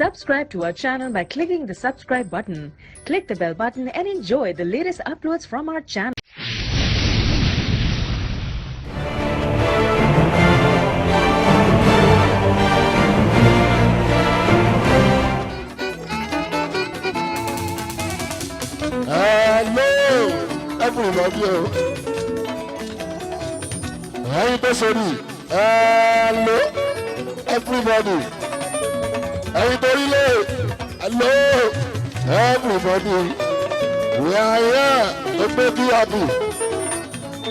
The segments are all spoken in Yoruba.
Subscribe to our channel by clicking the subscribe button. Click the bell button and enjoy the latest uploads from our channel. Hello, everybody. Hey, Pasuma. Hello, everybody. Hey, Torile. Hello, everybody. We are here to make you happy.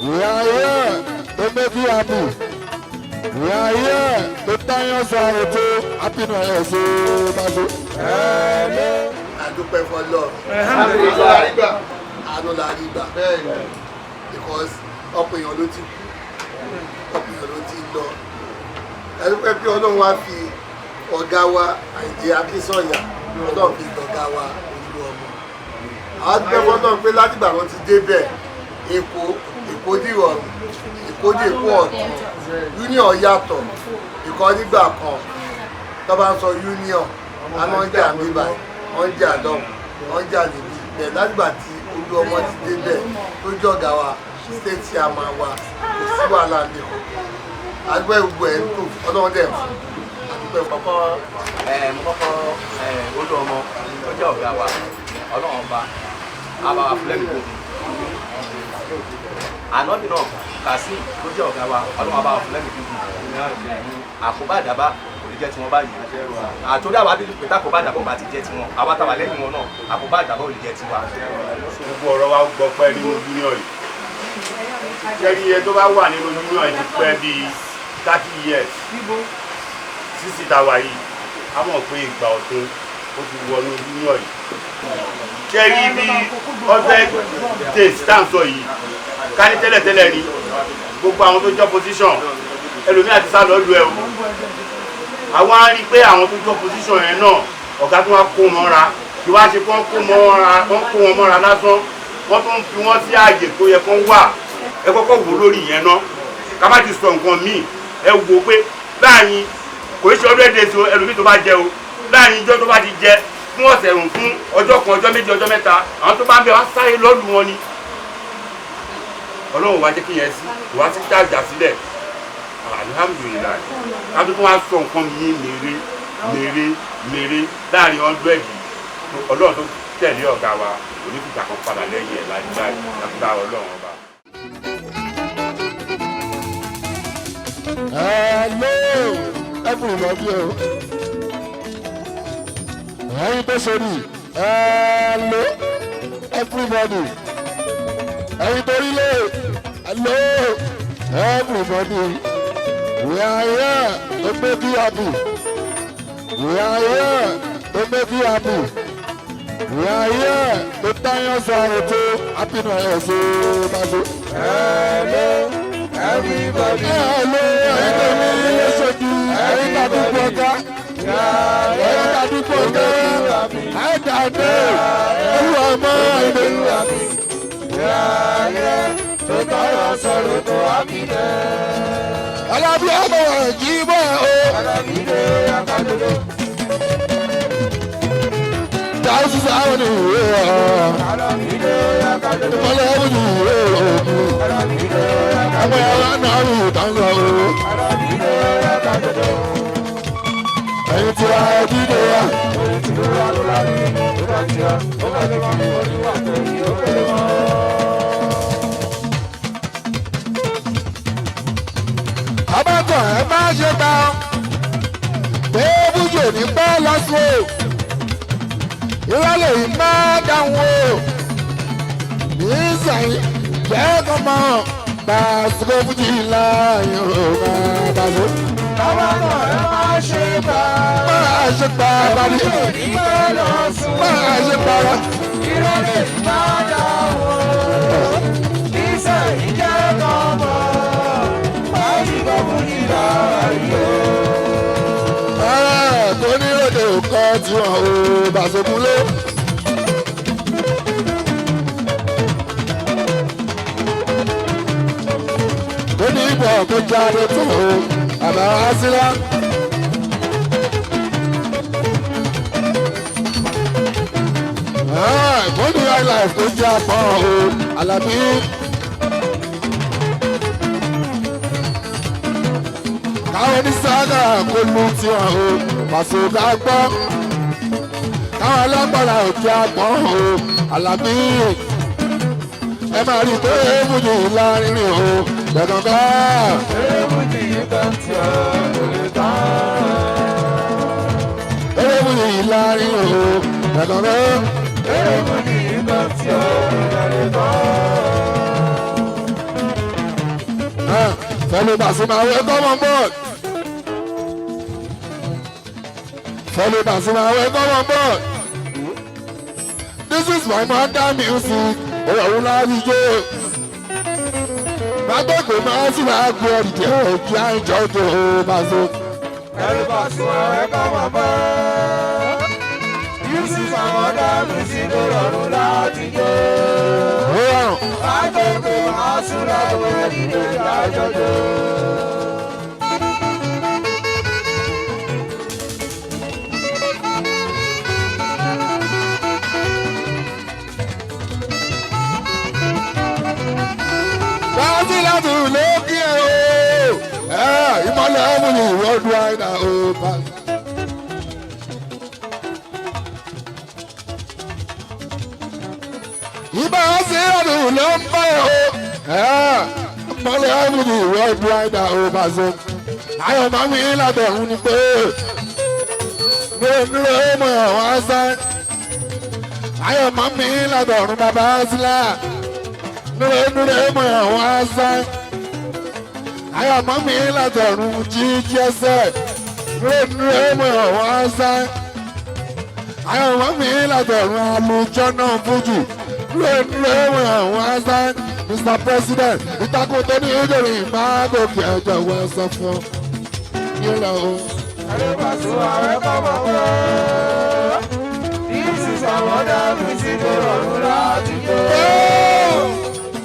We are here to make you happy. We are here to turn your sorrow to happiness. Paso. Hello. Adúpẹ́ fọ́lọ́. Alhamdulillah. Àánú la rí gbà. Because ọ̀pọ̀ èèyàn ló ti kú, ọ̀pọ̀ èèyàn ló ti lọ. Adúpẹ́ bí Ọlọ́run wá fi ọ̀gá wa Àyìndé Akínsọ̀yà, Ọlọ́run fi ọ̀gá wa Oluomo. Àwọn adúpẹ́ fọ́lọ́ pé látìgbà wọn ti débẹ̀ Èkó dìrọ̀rùn, Èkó dì Èkó ọ̀tún, union yàtọ̀. Ìkan nígbà kan tó bá ń sọ union, a máa ń jà mí báyìí. Wọ́n jà lọ, wọ́n jà níbi bẹ̀ látìgbà tí Oluomo ti débẹ̀ tó jọ̀gá wa state chairman wa kò sí wàhálà nìkan. Àgbẹ̀ gbogbo ẹ̀ ń tò Ọlọ́run dẹ̀ fún àdúgbò kọ́kọ́. Mo kọ́kọ́ Oluomo tó jẹ́ ọ̀gá wa Ọlọ́run bá àbáwá fúlẹ́mì kò ànọ́bì náà Kàsí tó jẹ́ ọ̀gá wa Ọlọ́run àbáwá fúlẹ́mì kò àkóbá àdábá jẹ́ tí wọ́n báyìí àtòrí àwọn abílù pé tákò bá dàbọ̀ bá ti jẹ́ tí wọ́n àwọn àtàwà lẹ́yìn wọn náà àkó bá dàbọ̀ lè jẹ́ tí wà. Gbogbo ọ̀rọ̀ wa gbọ́ pẹ́ nínú union yìí kẹ́rí iye tó bá wà nínú union yìí ti pẹ́ bíi 30 years sísì tàwa yìí a mọ̀ pé ìgbà ọ̀tun ó ti wọnú union yìí kẹ́rí bí ọ̀sẹ̀ days táǹsọ yìí ká ní tẹ́lẹ̀tẹ́lẹ̀ ni gbogbo àwọn tó jọ position ẹlòmíà ti sá lọ́ọ́ lu ẹ̀ o àwọn á rí i pé àwọn tó jọ position yẹn náà ọ̀gá tó wá kó wọn ra kí wá ṣe kó kó wọn mọ́ra lásán wọ́n tún fi wọ́n sí ààyè tó yẹ kó wà ẹ kọ́kọ́ wò lórí ìyẹn náà ká má ti sọ nǹkan míì ẹ wò pé láàrin kò í ṣe ọdún èdè tó ẹlòmíì tó bá jẹ o láàrin ijọ́ tó bá ti jẹ fún ọ̀sẹ̀ rùn fún ọjọ́ kan ọjọ́ méjì ọjọ́ mẹ́ta àwọn tó bá ń bẹ wá sáré lọ́ọ̀lù wọn ni Ọlọ́run wá jẹ́ kí yẹn sí wá sí dájà sílẹ̀ alhamdulillah kábí kó wá sọ nǹkan yìí mèrè láàrin 100 Ọlọ́run tó tẹ̀lé ọ̀gá wa onífìgbà kan padà lẹ́yìn ẹ̀ láìláì lápútà Ọlọ́run ọba. Hello, everybody. Hey, Pasuma. Hello, everybody. Hey, Torile. Hello, everybody. We are here to make you happy. We are here to make you happy. We are here to turn your sorrow to happiness. Paso. Hello, everybody. Hello, everybody. Everybody. Alabi ọmọ ìjìbọ o. Dáhùn sáwọn ní ìwé ọ̀. Ọlọ́wọ́ ní ìwé òkú. Ọmọ ẹ̀rọ náà rí ìtàngọ̀ o. Ẹ̀yin tí wàá ẹbí dé wa. Abájọ ẹ má ṣe gbà pé bújò ní pẹ́ lọ́sùn o. Ìrọ̀lẹ́ yìí má dáhùn o. Ní sẹ́yìn jẹ́ kó mọ̀ Paso Fuji láàyè o máa Paso. Abájọ ẹ má ṣe gbà. Má ṣe gbà bàbí. Bújò ní pẹ́ lọ́sùn o. Má ṣe gbà wá. Ìrọ̀lẹ́ yìí má dáhùn o. Ní sẹ́yìn jẹ́ kó mọ̀. Tóní lóde òkọ tí wọn ò Paso kúnlé. Tóní ìbọ̀ tó jáde tó o àbá wá sílá. high life tó jẹ́ àpọ̀n o Alabi. káwọn oníṣàgà kó lu tiwọn o Paso ká gbọ́. káwọn ọlọ́pàá ò jẹ́ àpọ̀n o Alabi. ẹ máa rí i pé èèmùjì láàrin o gbẹ̀gàngán. èèmùjì kan tí ó lè tán. èèmùjì láàrin o gbẹ̀gàngán. èèmùjì kan tí ó lè tán. Fellow Pasuma, welcome on board. Fellow Pasuma, welcome on board. This is my mother music. Ọ̀rọ̀ láti jó. Bàtọ́kọ̀ máa sì máa gbé ọ̀dìjẹ́ òkè àìjọ tó Paso. Fellow Pasuma, welcome on board. This is my mother music. Ọ̀rọ̀ láti jó. Bàtọ́kọ̀ máa sì máa gbé ọ̀dìjẹ́ òkè àìjọ tó. Láti láti lókè o, ìmọ̀lẹ̀ ọmọ ni ìwọ́dún àìdá o Paso. Ìbá sí ọdún ló ń bọ̀ o, ìmọ̀lẹ̀ ọmọ ni ìwọ́dún àìdá o Paso. Ayọ̀ máa mi lábẹ́ òun ni pé nílò ọmọ àwọn àṣà. Ayọ̀ máa mi lábẹ́ òun bàbá sílá. Nílò ọmọ àwọn àṣà. Ayọ̀ máa mi lábẹ́ òun jíjí ẹsẹ̀. Nílò ọmọ àwọn àṣà. Ayọ̀ máa mi lábẹ́ òun àlùjọ náà Fuji. Nílò ọmọ àwọn àṣà. Mr. President, ìtakùn tó ní ìdòrí máa gòkè ẹjọ́ wọ ẹsẹ̀ fún ọ. Nílò o. Fellow Pasuma, welcome on board. This is our mother music. Ọ̀rọ̀ láti jó.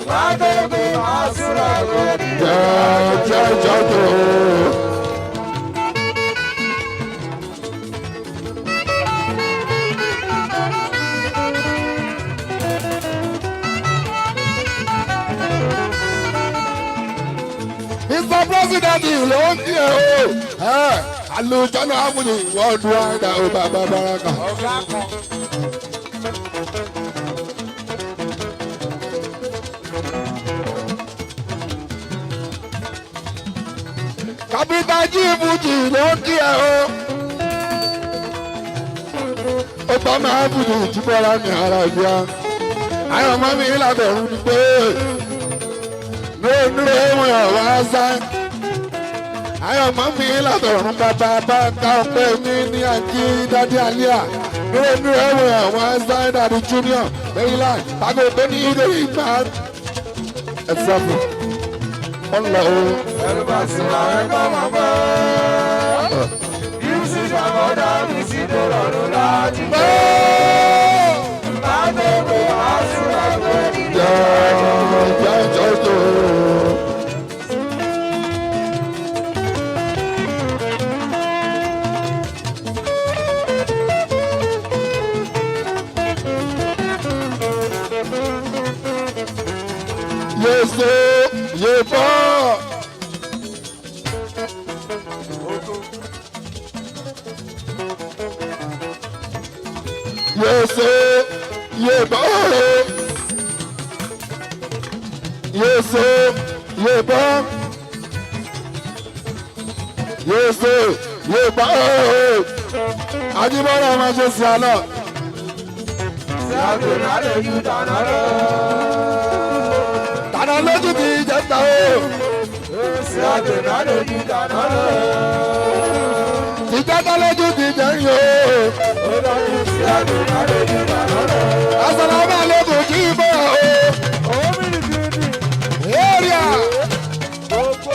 Bàtọ́kọ̀ máa sì máa gbé ọ̀dìjẹ́ òkè àìjọ tó. Mr. President ló ń kí ẹ o. Àlùjọ náà múni ìwọ́dún àìdá o bàbá baraka. Ọ̀gá kan. Kàpítà jí Fuji ló ń kí ẹ o. Ó tọ́ máa Fuji ìtúbọ̀lá ní ara ìgbà. Ayọ̀ mọ́ mi lábẹ̀rún ni pé lóòdúró ìwọ̀n ọ̀wá sá. Ayọ̀ mọ́ mi lábẹ̀rún bàbá bá ká ọpẹ́ mi ní àjí dádí àlíà. Lóòdúró ìwọ̀n ọ̀wá sá dàdí junior Maryland. Pàgọ́ tó ní ìdórí ìgbà. Ẹ̀sẹ̀ fún ọ̀là o. Fellow Pasuma, welcome on board. This is our mother music. Ọ̀rọ̀ láti jó. Bàtọ́kọ̀ máa sì máa gbé ọ̀dìjẹ́ òkè àìjọ tó. Yéso yébọ̀. Yéso yébọ̀. Yéso yébọ̀. Yéso yébọ̀. Ajíbọ́lá máa ṣe sí àná. Ṣáàtò náà lójú dáná lọ. Tànà lójú ti jẹ́ta o. Ṣáàtò náà lójú dáná lọ. Ìjẹ́ta lójú ti jẹ́yìn o. Ó dájú ṣáàtò náà lójú dáná lọ. Assalamu alaikum kí ibò o. Owó mìíràn Area. gbogbo.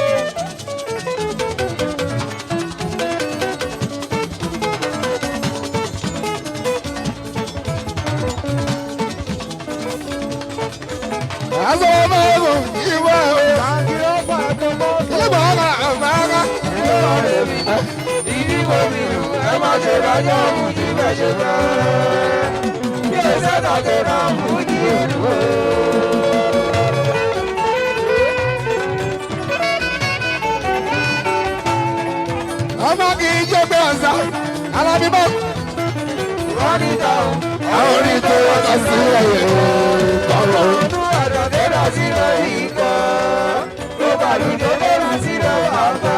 Assalamu alaikum kí ibò o. Tàbí ó bá tó mọ́. Ibò ọ̀gá ọ̀gá. Ìjọba lèmi. Ìdíbò mi rù ẹ má ṣe dájọ́ òun tí bẹ́ẹ̀ ṣe fẹ́. Bí ẹsẹ̀ tàgé náà mú dúró. ọmọ kì í jẹ́ pé ọ̀sán Alabi bọ́. wọ́n ní táwọn. àwọn orí tó wọ́n kà sí ẹ̀yẹ kọ̀ọ̀rọ̀. ọdún àdàdé rà sílẹ̀ ìkọ́. ló bàlùjọ ló rà sílẹ̀ àgbà.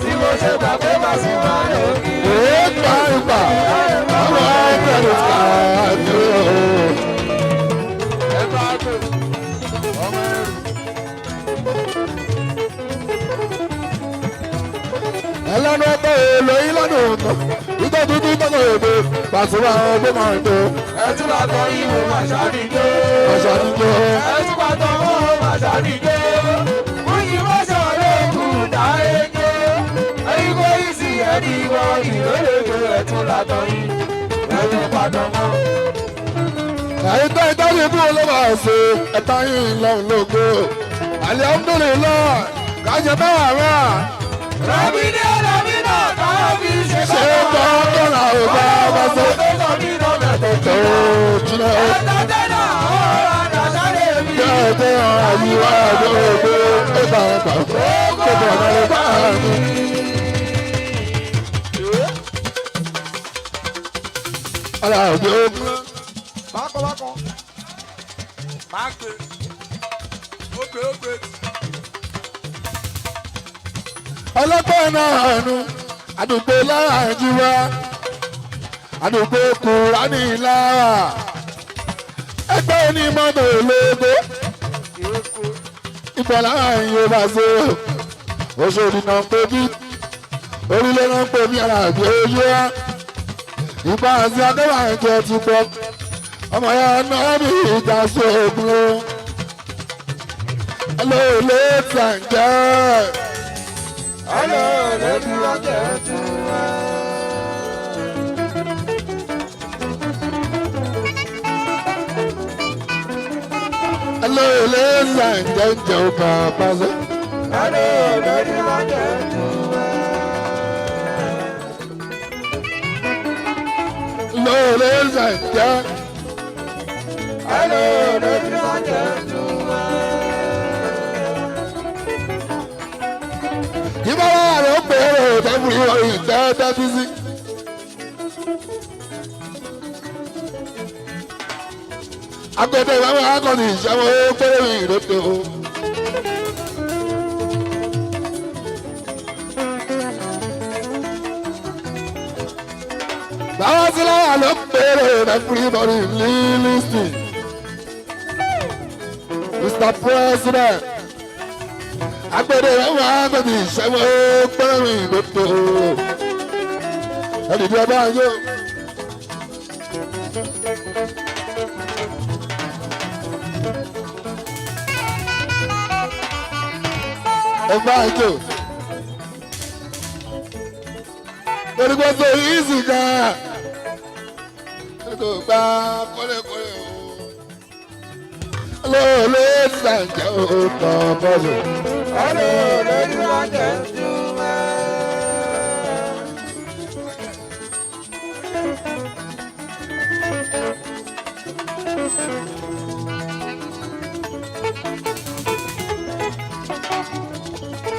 tí mo ṣe gbà pé Pasuma lókì. èé gbà ìgbà ọmọ ẹgbẹ́ ló kà á dúró. ẹ bá gbé ọmọ ẹrù. ẹlẹ́nu ọgbẹ́ èlò yìí lọ́nà ọ̀tọ̀ ìtọ́ dúdú tọ́kọ̀ èdè Pasuma ọgbẹ́ máa ń tó. ẹ tún bá tọ́ ìwò màṣánìjó. Màṣánìjó. ẹ tún bá tọ́ owó màṣánìjó. wúyí mọ́ṣọ́ lókun dáréjó. ẹyin kò yí sí ẹni ìwọ ìrólójó. ẹ tún látọ̀ yìí ẹ tún padà mọ́. ẹ̀yin tó ìtọ́jú ikú olóòwò àṣẹ ẹ̀ta yìí lọ́run lógo Alhamdulillah kájẹ báwa rà. Rabi ni Alabi náà káwọ́ fi ṣe ṣé tọ́kọ̀rọ̀ ọba ọba tó tó ní lọ́mẹ̀tẹ̀ tó jìnnà ó. ẹ̀ẹ́dẹ́gbẹ́ náà ó àdàsáré mi. bẹ́ẹ̀ tẹ́ ọ̀rọ̀ yìí wá gbogbo ẹ̀ka ẹ̀ka gbogbo ọ̀nà lè bá mi. ọ̀rọ̀ àjò ogun. Bákọ̀bákọ̀ máa gbé ó gbé. ọlọ́pàá náà nù àdúgbò lára ìjìwá àdúgbò Kùránì lára ẹgbẹ́ onímọ̀tò ológo ìbọn lára ìyẹn bá ṣe Òṣòdì náà ń pè bí orílẹ̀ náà ń pè bí ara àgbẹ̀ ojú wa ìbá àti akẹ́wà ẹ̀jẹ̀ ti pọ̀ ọmọ ya náà bí ìjà sí ogun o ẹlòlẹ́ tàǹjẹ́. Hello, lady, I get to Hello, ladies and gentlemen, Paso. Hello, lady, I get to Hello, ladies and gentlemen. Hello, lady, I get to Ìbá wà ló bẹ̀rẹ̀ òtẹ́bùrú ìtẹ́tẹ́ bísí. Agbẹ̀dẹ̀ ìwé akọni ìṣẹ́wọ́ pẹ̀lú ìrètò. Báwo sí láwà ló bẹ̀rẹ̀ òtẹ́bùrú lílísì. Mr. President. Agbẹ̀dẹ̀ ìwé akọni ìṣẹ́wọ́ pẹ̀lú ìrètò. Ẹnìdí ọba yóò. Ẹgbẹ́ àjò. Lórí gbogbo ìzì gan. Kò gbá kọ́lẹ́kọ́lẹ́ o. Lóòlé ìsànjẹ́ òkò bọ́ọ̀lù. Hello, lady, I get to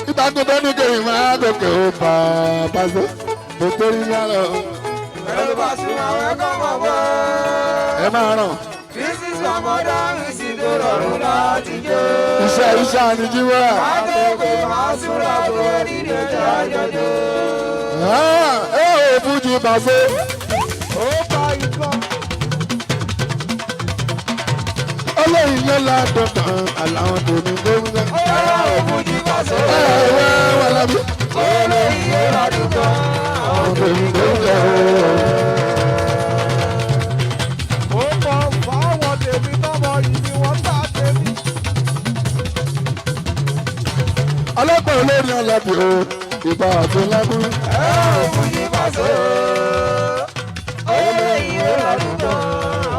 Ìtàkùn ní kèrè máa gòkè ó pa Paso. Mo torí lálọ́. Hello, Pasuma, welcome aboard. Ẹ máa ràn. This is my mother, this is the Lord láti jó. Iṣẹ́ àníjí wá. Adégbé máa súra bò nílé jájọjọ. Ẹ ò Fuji Paso. Ó pa ikọ́. Olóyin yẹn ládùn kan, àlàó tó ní gómìnà. Ó Fuji Paso. Wà lábí. Olóyin yẹn ládùn kan. Àwọn tó ní gómìnà. Ó pọ̀ fáwọn tèmi tọ́mọ yìí ni wọ́n bá tèmi. Ọlọ́pàá olórin Alabi o, ìbá àti lábú. Fuji Paso. Olóyin yẹn ládùn kan.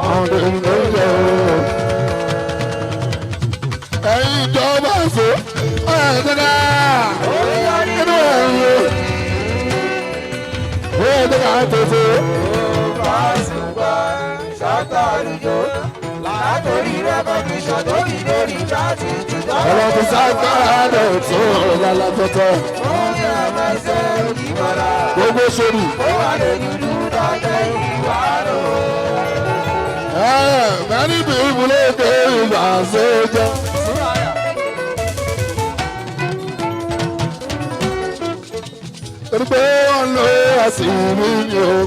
Àwọn tó ní gómìnà. Ẹ̀yin ìjọba àṣọ, ọ̀ẹ́dẹ́gà. Inú ẹ̀yìn o. Ọ̀ẹ́dẹ́gà tètè. Pasuma, ṣàtàlùjọ. látòrí rẹ́kọ̀díṣọ̀ tó fi lórí jáde tìgbà. ọ̀rọ̀ tó ságbára rẹ̀ tó lálàtọ̀tọ̀. ó ní ẹ̀mẹ́sẹ̀ òdìbọ̀lá. gbogbo sórí. ó wà lè dúdú tọ́tẹ́ ìwà lò. many people dey dey ìbàṣẹjọ. torí pé wọ́n lo àṣírí ni o.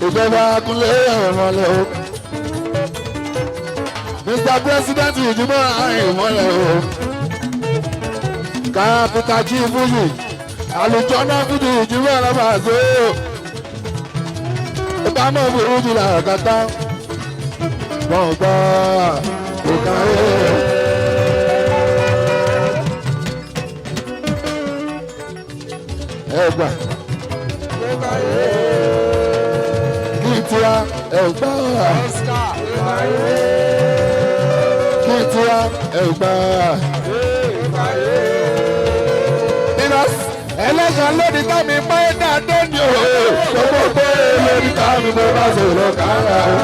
ìjọba kúnlé ìmọ̀lẹ̀ o. Mr. President ìjùmọ̀ ìmọ̀lẹ̀ o. kápítà jí fújì àlùjọ náà fújì ìjùmọ̀ alábàáṣe o. ìbámu burú jù làkàtà. wọ́n gbọ́ òkàwé. ẹgbà kí tiwa ẹgbà kí tiwa ẹgbà ẹlẹ́sàn lórí kámi pẹ́ dáadé ni o gbogbo pé lórí kámi mo bá sọ̀rọ̀ kára o.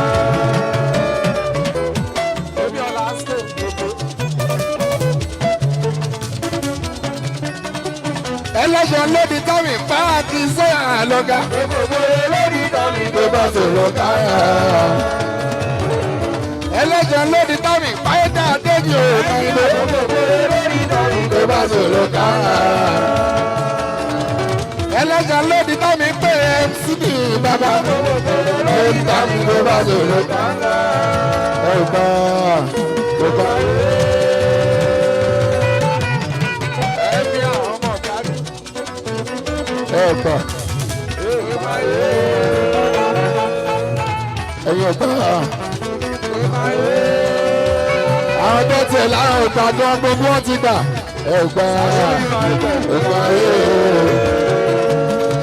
ẹlẹ́sàn lórí kámi pẹ́ àti sẹ́yà lọ́gà gbogbo lórí kámi mo bá sọ̀rọ̀ kára o. ẹlẹ́sàn lórí kámi pẹ́ dáadé ni o gbogbo lórí kámi mo bá sọ̀rọ̀ kára o. ẹlẹ́sàn lórí kámi pé MC ní bàbá lórí kámi mo bá sọ̀rọ̀ kára o. ẹ̀gbọ́n ẹ̀gbọ́n. ẹ̀pà ẹ̀yìn ọ̀pá àwọn tó tiẹ̀ láwọn ọ̀pá tó gbogbo wọn ti gbà ẹ̀pà ẹ̀pà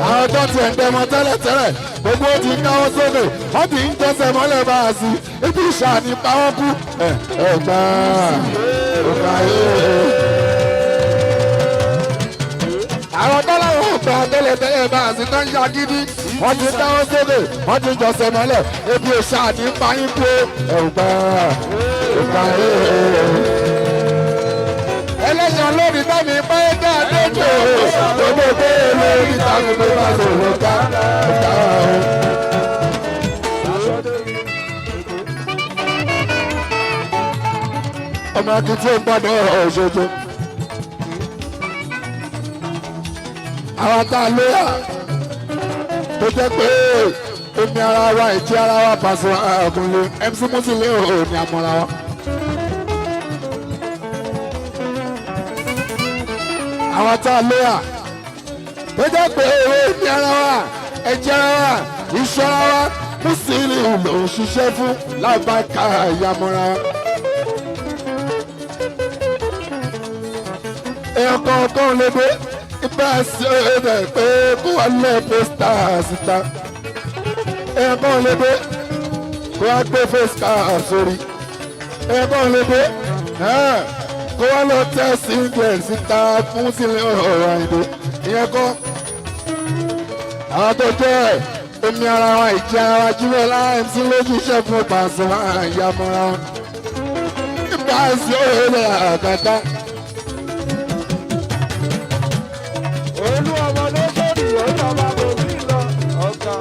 àwọn tó tiẹ̀ ń dẹmọ tẹ́lẹ̀tẹ́lẹ̀ gbogbo ti káwọ́ sókè wọ́n ti ń tẹ́sẹ̀ mọ́lẹ̀ bá a sí ibi ìṣàní pàwọ́ kú ẹ̀pà ẹ̀pà àwọn tọ́láwọ̀ ọ̀gbà tẹ́lẹ̀tẹ́lẹ̀ bá a sì tán ṣàgídí wọ́n ti dáwọ́ sókè wọ́n ti jọ̀sẹ̀ mọ́lẹ̀ ebi òṣà ní pààyàn pé ẹ̀gbà ẹ̀gbà ẹlẹ́sàn lórí tàbí pẹ́ dáadé tó gbogbo pé lórí tàbí pé bá sọ̀rọ̀ ká ọ̀gá o. ọmọ akitì ń gbọ́dọ̀ ọ̀ṣọ́jọ́. àwọn tá a lóyà tó jẹ́ pé omi ara wa ìtí ara wa Paso ọkùnrin MC Musili ò ní àmọ́ra wa. àwọn tá a lóyà tó jẹ́ pé omi ara wa ẹ̀jẹ̀ ara wa iṣẹ́ ara wa Musili ló ń ṣiṣẹ́ fún lábàáká ìyàmọ́ra wa. èèyàn kọ̀ọ̀kan lè dé ibà sí ọ̀rẹ́ pé kó wà lẹ́ pósítà síta ẹ̀ẹ̀kan lè dé kó wá gbé fèsìkà sórí ẹ̀ẹ̀kan lè dé kó wá lọ tẹ́ singlet síta fún sílẹ̀ ọ̀rọ̀ àyìnbó ìyẹn kọ́ àwọn tó jẹ́ omi ara wa ìjẹ́ ara wa jíwọ́ láàrín tí lójú iṣẹ́ fún Paso àyàmọ́ra wọn ibà sí ọ̀rẹ́ àkàtà. Oluomo ló sórí ọjọba kò sí lọ ọ̀gá.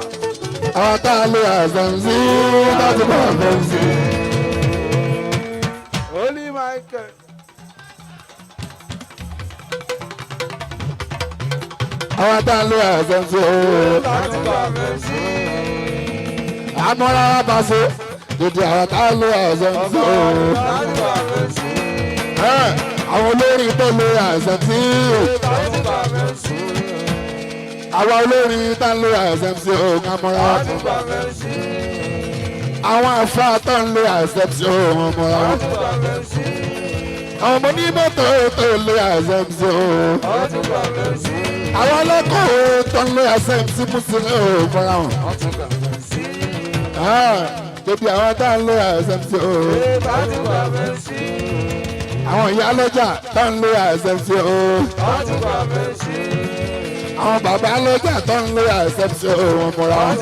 àwọn tá a lè àzàǹsí láti bá àzàǹsí. Holy Michael. àwọn tá a lè àzàǹsí ooo. láti bá àzàǹsí. àmọ́ra Paso dìde àwọn tá a lè àzàǹsí ooo. láti bá àzàǹsí. àwọn olórin tó lè àzàǹsí. láti bá àzàǹsí. àwọn olórin tá a lè àzàǹsí ooo. àmọ́ra. láti bá àzàǹsí. àwọn afá tó ń lè àzàǹsí ooo. àmọ́ra. láti bá àzàǹsí. àwọn ọmọ onímọ́tò tó lè àzàǹsí ooo. láti bá àzàǹsí. àwọn ọlọ́kọ̀ọ́ tó ń lè àzàǹsí Musili ooo. fúnra wọn. láti bá àzàǹsí. tóbi àwọn tá a lè àzàǹsí ooo. láti bá àzàǹsí. àwọn ìyá lọ́jà tó ń lè àzàǹsí ooo. láti bá àzàǹsí. àwọn bàbá lọ́jà tó ń lo àṣẹ́bíṣẹ́ òun múra wọn.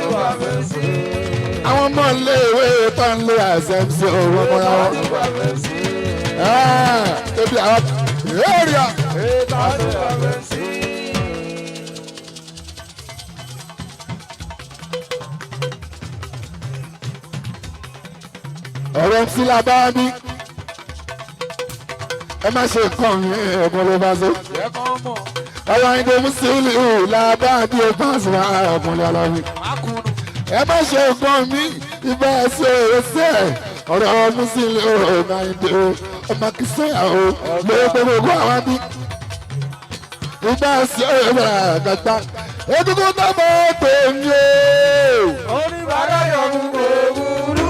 àwọn ọmọ iléèwé tó ń lo àṣẹ́bíṣẹ́ òun múra wọn. ebi àwọn èrìà. ọ̀rọ̀ ń sílá bá bí ẹ má ṣe kàn mí ẹ̀gbọ́n ló bá so. ọ̀rọ̀ ìdè Musiliu làbá bí o bá sùn ọkùnrin Alabi. ẹ má ṣe kàn mí ibà ẹsẹ̀ ẹsẹ̀ ọ̀rọ̀ Musiliu ọ̀nà ìdè ọmọ kìsẹ́yà o lè gbogbo àwọn bí. ibà ẹsẹ̀ ẹsẹ̀ àgbàgbà egungun tó bọ̀ tó ní o. oníbàárà yọ̀ mú òwúrú.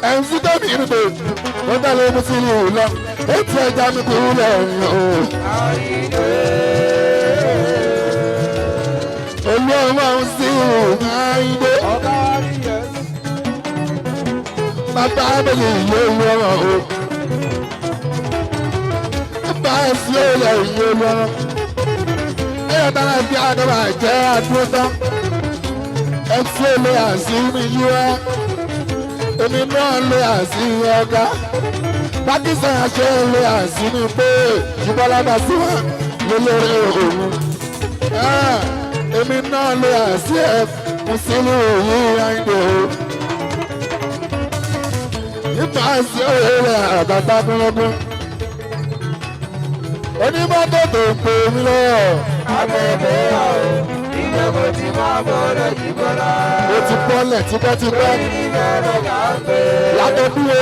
ẹnfí tóbi ìrìbò ó dálé Musiliu lọ ètò ẹja mi kú lẹ́yìn o. Oluomo ń sí Àyìndé bàbá abẹ́lé ìlú Oluomo o. bá a sí òòlẹ̀ ìlú Oluomo ẹ̀yọ̀ dára bí àdọ́bà jẹ́ àdúró tán ẹ̀ tí ó lè àṣírí yú ẹ́. èmi náà lè àsìn ọ̀gá Pakistan ṣe lè àsìn ní pé ìbọ́lábà sí wa lólórí òun. èmi náà lè àsìn ẹ̀ Musiliu yìí Àyìndé o. nípa àsìn òye àbàbà gbọ́ngbọ́n onímọ́tò tó ń pè mí lọ́wọ́. abẹ́bẹ́ àwọn ìjọba tí máa bọ̀rọ̀ yìí bọ́lá. ó ti bọ́lẹ̀ tipẹ́tipẹ́. látọ̀ dúró.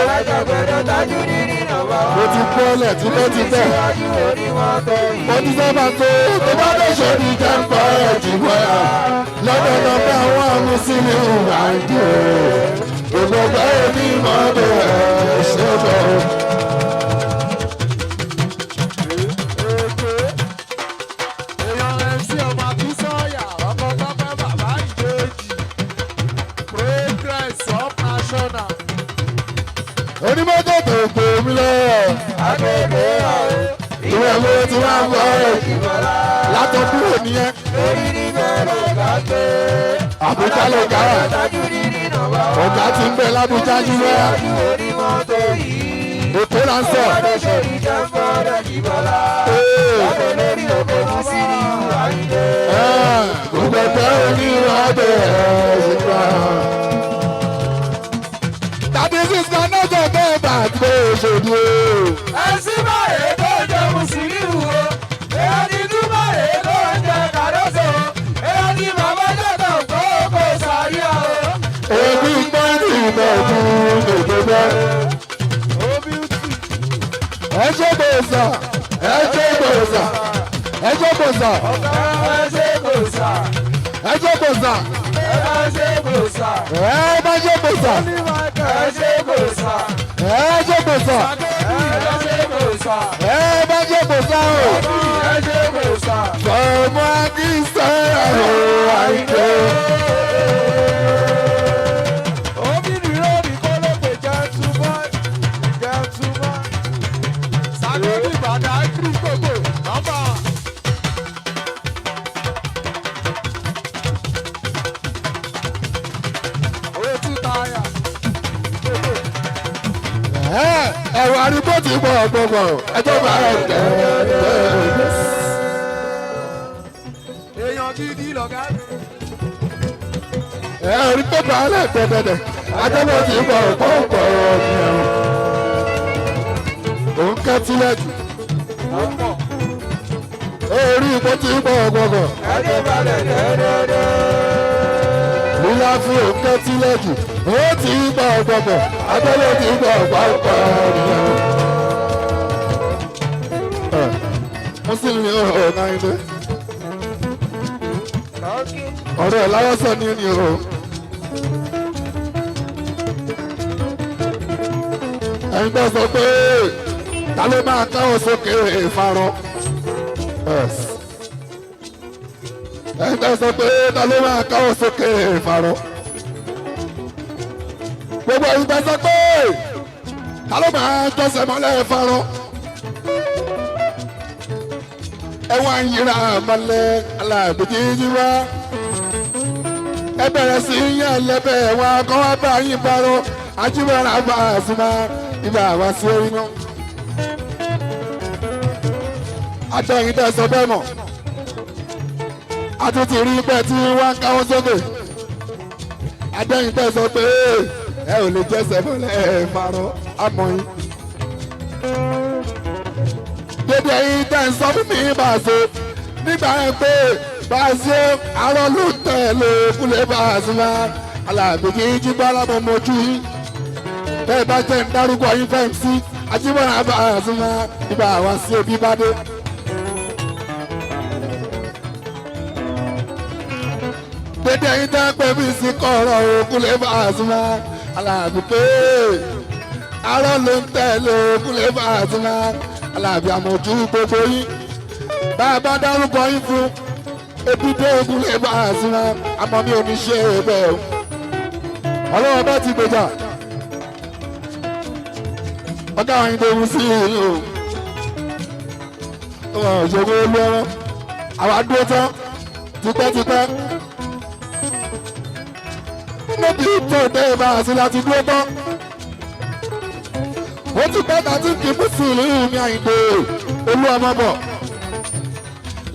ó ti bọ́lẹ̀ tipẹ́tipẹ́. mo ti sábà tó tó bá lè ṣe ní jẹ́ǹpọ̀ ẹ̀ jù bọ́yà. lọ́dọ̀ lọ́pẹ́ àwọn Musiliu Àyìndé o. ògbógbó onímọ̀tò ẹ̀ ṣe bọ̀. onímọ́tò tó gbé mi lọ. abẹ́bẹ́ àwọn ìwé wo ti wá ń bọ̀ ẹ̀ látọ̀ kúrò nìyẹn. Àbújá ló ga ẹ̀. ọ̀gá ti ń bẹ l'Ábújá nílẹ̀. Èkó là ń sọ. gbogbo ẹgbẹ́ oníwàdé ẹ̀ ṣùgbọ́n. tàbí sísá náà jẹ́ bẹ́ẹ̀ bá gbé òṣèlú o. ẹ̀sìn báyìí tó jẹ́ Musiliu o. èèyàn ti dún báyìí tó ń jẹ kàdóso. èèyàn ti bàbá jẹ́tọ̀ kó kó sàríà o. èmi gbọ́ ní ìmọ̀ọ́dún ìgbẹ́gbẹ́. ẹ ṣe gbòòsà ẹ ṣe gbòòsà ẹ ṣe gbòòsà ẹ ṣe gbòòsà. ẹ ṣe gbòòsà ẹ ṣe gbòòsà. ẹ bá ṣe gbòòsà ẹ ṣe gbòòsà. ẹ ṣe gbòòsà ẹ ṣe gbòòsà. ẹ bá ṣe gbòòsà o. ẹ ṣe gbòòsà. ọmọ akínsẹ́ ẹ̀rọ Àyìndé. obìnrin mi kọ́ ló pè gentleman gentleman. sàgbéjì bàdà kiri gbogbo nọ́mbà. owó tí táyà. ẹ̀rọ arígbó ti bọ̀ gbogbo ẹjọ́ bá rẹ̀ tẹ̀. èèyàn gidi lọ̀gá mi. ẹ̀rí tó bá rẹ̀ tẹ̀tẹ̀tẹ̀ ajọ́bọ̀ ti bọ̀ gbogbo ọ̀gbìn. òun kẹ́tílẹ̀ jù. orí ipò ti bọ̀ gbogbo. ẹjọ́ balẹ̀ dẹ́dẹ́dẹ́. lílá fún òun kẹ́tílẹ̀ jù. ó ti bọ̀ gbogbo ajọ́bọ̀ ti bọ̀ gbogbo ọ̀gbìn. Musiliu Àyìndé. ọ̀rọ̀ ẹ̀ láwọ́sọ̀ ní ni o. ẹ̀yin tó sọ pé ta ló máa káwọ́ sókè ìfarọ́. ẹ̀yin tó sọ pé ta ló máa káwọ́ sókè ìfarọ́. gbogbo ẹ̀yin tó sọ pé ta ló máa jọ́sẹ̀ mọ́lẹ̀ farọ́ ẹ̀wọ̀n yìírà mọ́lẹ̀ alábìjíjí wá ẹ bẹ̀rẹ̀ sí yẹn lẹ́bẹ̀ wọn kọ́ wá bá yín farọ́ ajíbọ̀ràn àbá àsùnmá ibà wá sí orí náà. àtẹ̀yìn tẹ̀ sọ bẹ́ẹ̀ mọ̀ àtúntì rí pẹ́ tí wọ́n ń káwọ́ sókè àtẹ̀yìn tẹ̀ sọ pé ẹ ò lè jẹ́sẹ̀ mọ́lẹ̀ ẹ̀ farọ́ àmọ́ yín. dédé yín tẹ̀ ń sọ fún mi Paso nígbà yẹn pé Paso àárọ̀ ló tẹ̀ ló kúlẹ̀ Pasuma Alabi kì í jí bára mọ́ mojú yín bẹ́ẹ̀ bá jẹ́ ń dárúkọ yín fẹ́ sí ajíbọ̀nà Pasuma ibà wá sí òbí bá dé. dédé yín tẹ́ pé bí sí kọ̀ọ̀rọ̀ òkúlẹ̀ Pasuma Alabi pé àárọ̀ ló ń tẹ̀lé òkúlẹ̀ Pasuma Alabi àmọ̀jú gbogbo yín bá a bá dárúkọ yín fún ebi dé òkúlẹ̀ Pasuma àmọ́ mi ò ní ṣe é bẹ́ẹ̀ o ọlọ́wọ́ bá ti gbèjà ọgá àwọn yìí tó wù sí ìlú o òṣèlú olú ọ̀rọ̀ àwọn adúró tán tipẹ́tipẹ́ níbi tó dé Paso láti dúró tán ó ti pẹ́ tàbí kí bùsù ìlú mi Àyìndé Olúọmọ bọ̀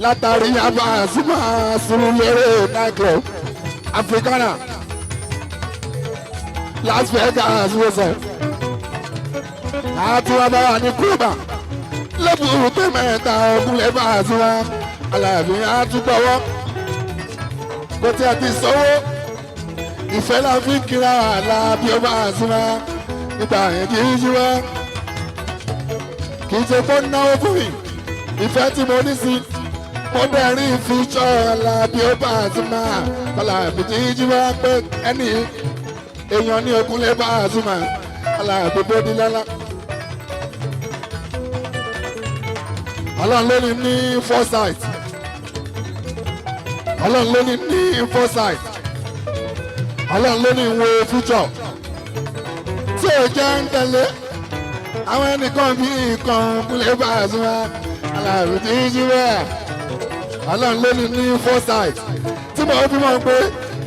látàrí Pasuma Surulere nightclub Africana Las Vegas wọ́sẹ̀ àti wọn bá wà ní Cuba lẹ́bùrú pé mẹ́ta ọkùnrin Pasuma Alabi àtúgbọ̀wọ́ bó ti àti sọ́wọ́ ìfẹ́ la fi kíra Alabi Pasuma nígbà yẹn kì í ṣíwá kì í ṣe kó náwó fún mi ìfẹ́ tí mo ní sí mo dẹ̀rín fíjọ́ Alabi Pasuma Alabi kì í ṣíwá pé ẹni èèyàn ní ọkùnrin Pasuma Alabi bóbi lọ́la. Ọlọ́run ló ní foresight Ọlọ́run ló ní foresight Ọlọ́run ló ní ìwé future tí ò jẹ́ ń tẹ̀lé àwọn ẹnìkan bí nǹkan kúlẹ̀ Pasuma Alabi tí ń jí bẹ́ẹ̀ Ọlọ́run ló ní foresight tí mo fi mọ̀ pé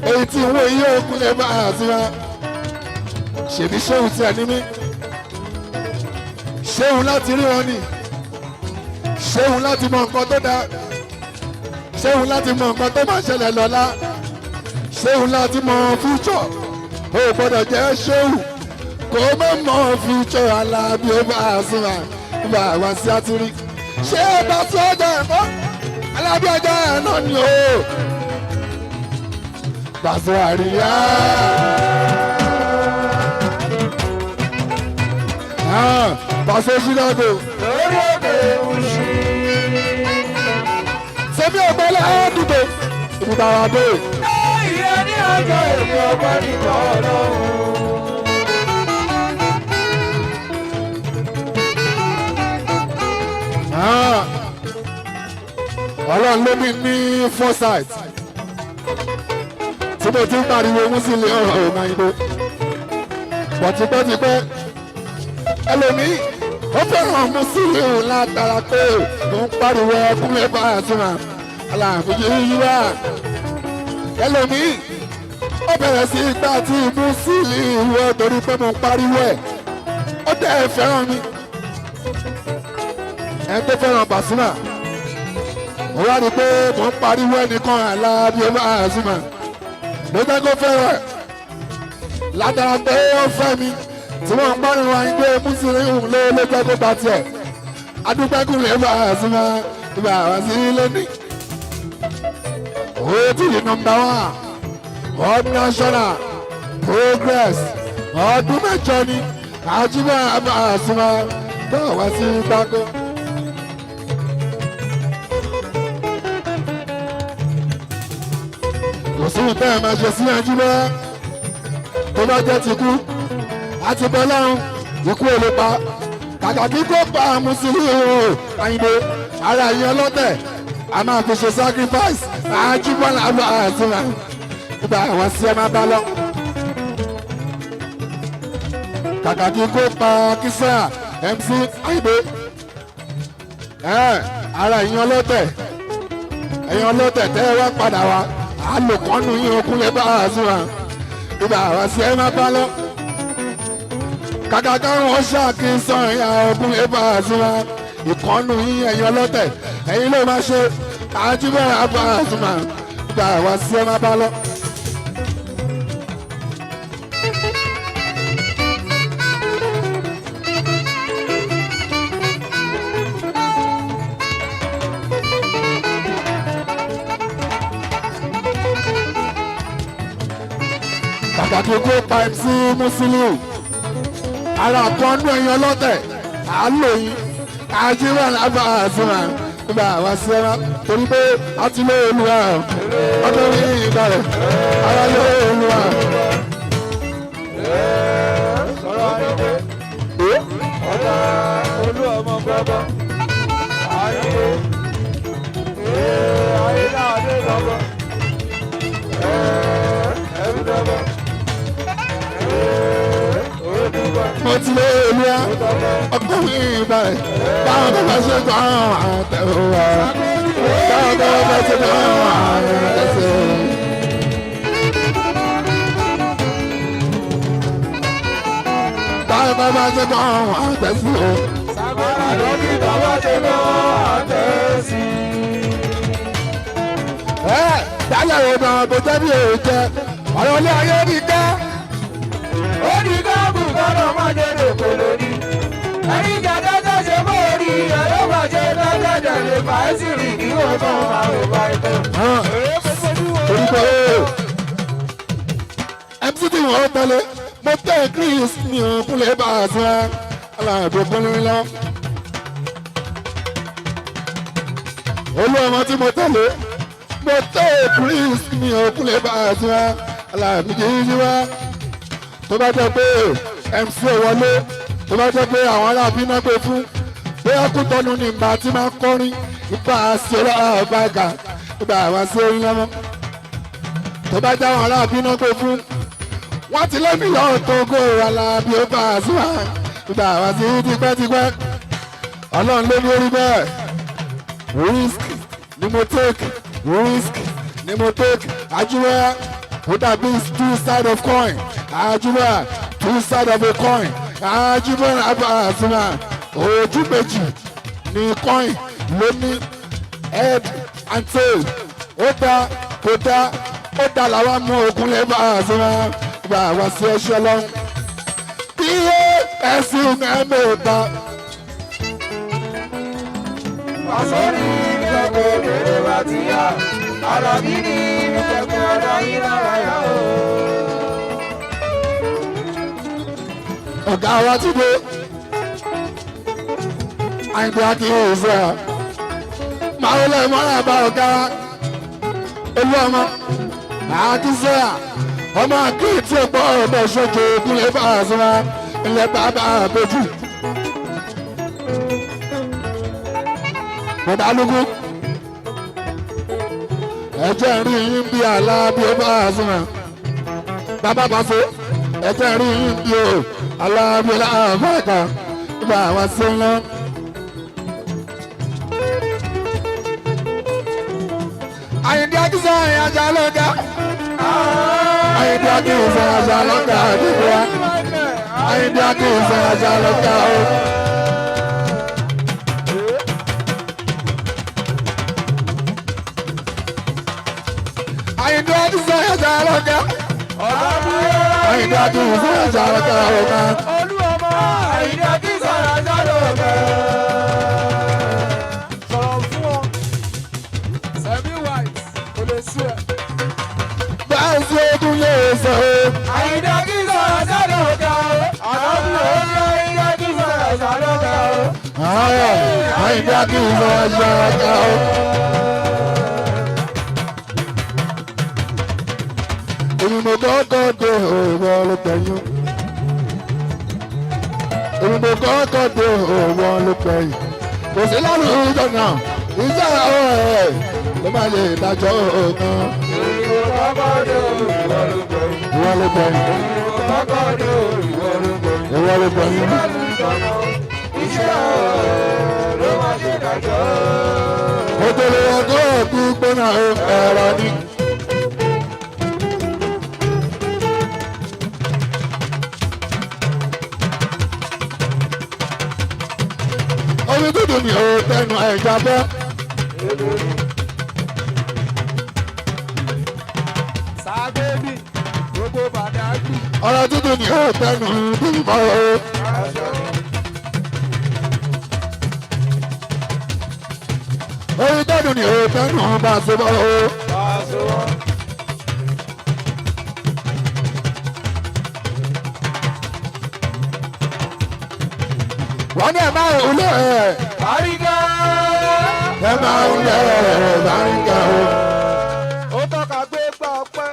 èyí tí ìwé yìí ò kúlẹ̀ Pasuma ṣèbí ṣéhùn tí ẹ ní mí ṣéhùn láti rí wọn ni ṣéhùn láti mọ nǹkan tó dáa ṣéhùn láti mọ nǹkan tó máa ṣẹlẹ̀ lọ́la ṣéhùn láti mọ fújọ́ ó gbọ́dọ̀ jẹ́ ṣéhùn kó má mọ fújọ́ Alabi Pasuma ibà wá sí àtúrí ṣé Paso ọjà ẹ̀kọ́ Alabi ọjà ẹ̀ náà ni o Paso àríyá. Paso Chicago. lórí òkè òṣì. Sẹ́mi ọ̀gbẹ́lẹ̀ àádùgbò ìbùdó àwọn abẹ́. ìyẹn ní ọjọ́ èmi ọgbọ́n nìkan Ọlọ́run. Ọlọ́run ló ní foresight tí mo ti ń pariwo mú sí ilé ọ̀rọ̀ Ògànìbó pọ̀ tipẹ́tipẹ́ ẹlòmíì ó fẹ́ràn Musiliu látara pé ó ń pariwo ọkùnrin Pasuma Alabi yíyíwá ẹlòmíì ó bẹ̀rẹ̀ sí gbà tí Musiliu torí pé mo ń pariwo ẹ̀ ó dẹ̀ fẹ́ràn mi ẹ̀ tó fẹ́ràn Pasuma ó wá rí pé mo ń pariwo ẹnìkan Alabi Pasuma ló jẹ́ kó fẹ́ràn ẹ̀ látara pé ó fẹ́ mi tí wọ́n ń pariwo àyíké Musiliu ló jẹ́ kó bá tiẹ̀ adúpẹ́kùnrin Pasuma ibà wá sí lónìí. ó ti di nọ́mbà 1 world national progress ọdún mẹ́jọ ni àjíbá Pasuma bá wá sí gbáko. kò sí ìtẹ́ ẹ̀ máa ṣe sí àjíbá tó bá jẹ́ ti kú àti bọ́lọ́run ikú ò lè pa kàkà kí kò pa Musiliu Àyìndé ara yẹn lọ́tẹ̀ a máa fi ṣe sacrifice àjíbọ́lá Pasuma nígbà àwọn sí ẹ máa bá lọ. kàkà kí kó pa kísà MC Àyìndé ara ẹ̀yin ọlọ́tẹ̀ tẹ́ ẹ wá padà wá alòkọ́nù yín okúnlẹ̀ bá a sùn wá ibà wá sí ẹ má bá lọ kàkà káwọn ṣàkíyèsán ìyá okúnlẹ̀ bá a sùn wá ìkọ́nù yín ẹ̀yin ọlọ́tẹ̀ ẹ̀yin ló máa ṣe àjíbẹ̀rẹ̀ bá a sùn wá ibà wá sí ẹ má bá lọ. kàkàkí kó pa MC Musiliu ara kan nú ẹ̀yin ọlọ́tẹ̀ àlòyìn àjíwọ̀n lábà àzúmà nígbà wá sí ẹ̀rọ torí pé a ti lé olúwa ọdún ní ìgbà rẹ̀ ara lé olúwa. sọ̀rọ̀ ayé ọ̀dà Oluomo gbọ́gbọ́ ayé náà dé gbọ́gbọ́ ẹ̀rú gbọ́gbọ́. mo ti lé olúwa ọgbọ́n mi ìgbà rẹ̀ báwọn tó bá ṣe gbọ́ àwọn àtẹ̀wò wa báwọn tó bá ṣe gbọ́ àwọn àtẹ̀wò. báwọn tó bá ṣe gbọ́ àwọn àtẹ̀wò. sàgbọ́n lórí bàbá ṣe gbọ́ àtẹ̀sí. dáyà ìrònà tó jẹ́ bí èèjẹ ọ̀rọ̀ ilé ayé ní ká. ó ní káàbù gbọ́dọ̀ máa jẹ́ lèkó lórí. ẹni jẹ́jẹ́ tó ṣe mọ́ orí ẹ̀rọ máa ṣe lọ́jọ́jọ́ lè fà á sí rí kí wọ́n kọ́ máa rò bá ẹ̀tọ́. torí pé MC tí wọ́n tẹ́lẹ̀ mo tẹ́ Chris ní òkúlẹ̀ bá a sọ aláàbò kúnlẹ̀ lọ. Oluomo tí mo tẹ́lẹ̀ mo tẹ́ Chris ní òkúlẹ̀ bá a sọ aláàbò jíjí wá. tó bá jẹ́ pé MC wọlé tó bá jẹ́ pé àwọn aláàbí náà pé fún bóyá kú tọ́nu ní ìgbà tí máa ń kọrin ìgbà àṣẹlá àbága ìgbà àwọn sí orin lọ́mọ tó bá jẹ́ àwọn aláàbí náà pé fún wọ́n ti lẹ́mí lọ́wọ́ tó kó Alabi ó bá a sùn wá ìgbà àwọn sí tipẹ́tipẹ́ ọlọ́run ló ní orí bẹ́ẹ̀ risk ni mo take risk ni mo take ajúwẹ́ ó dàbí two side of coin ajúwẹ́ two side of a coin ajúwẹ́ àbá àsùnwà ojú méjì ní coin ló ní head and tail ó dá kó dá ó dá làwọn mú ogun lè bá àsùnwà bá wá sí ẹṣẹ lọ bí ẹsùn ẹ̀mẹ́ta. àsọ̀rí ìjọba òkèèrè bá ti yá Alabi ní ìjọba ọ̀dọ́ yìí lára yá o. ọ̀gá wa ti dé àìgbé akíyèsí ẹ̀ máa wọlé mọ́ra bá ọ̀gá Oluomo àkíyèsí ẹ̀ ọmọ akéètì ẹ̀pọ̀ ọ̀bẹ ṣojú ìpínlẹ̀ fàásùnà ilẹ̀ bàbá àbójú. bọ̀dálùkù ẹ̀jẹ̀ rí yín bí Alabi ó fàásùnà bàbá Paso ẹ̀jẹ̀ rí yín bí o Alabi láàbàkà bá wa sí ńlá. Àyìndé akínsá ìyájà lọ́gà. Àyìndé akínsá ìyájà lọ́gà àdìgbò wa. Àyìndé akínsá ìyájà lọ́gà o. Àyìndé akínsá ìyájà lọ́gà. Àyìndé akínsá ìyájà lọ́gà o ma. Oluomo Àyìndé akínsá ìyájà lọ́gà. sọ̀rọ̀ fún ọ sẹ́mi white kò lè sú ẹ. Báyìí ogun lè sọ o. Àyìndé akínsá ìyájà lọ́gà. Alabi Àyìndé akínsá ìyájà lọ́gà. Àyìndé akínsá ìyájà lọ́gà o. Èmi kọ́kọ́ dé òwò olùpẹ̀yìn. Èmi kọ́kọ́ dé òwò olùpẹ̀yìn. Kò sí lálùjọ náà, ìjà ọ̀ ẹ̀ ló máa lè dájọ́ òkan. Ìwọ kọ́kọ́ dé ìwọ ló gbẹ̀yìn. Ìwọ olùpẹ̀yìn. Ìwọ kọ́kọ́ dé ìwọ ló gbẹ̀yìn. ìwọ ló pọ̀ yín. iṣẹ́ ló máa ṣe dájọ́. Òtòlè ọgọ́ òkú gbóná ẹ̀rọ ni. Omi dúdú ni ó tẹnu ẹja bẹ́. Sábẹ́bí gbogbo bàdágì. Ọ̀rọ̀ dúdú ni ó tẹnu bímọ o. Omi dúdú ni ó tẹnu bá a ṣe bọ́ o. Wọ́n ní ẹ̀ máa ń lé ẹ̀. Bàrígà. Ẹ máa ń lé ẹ̀ bàrígà o. Ó tọ́ka gbé gbà ọpẹ́.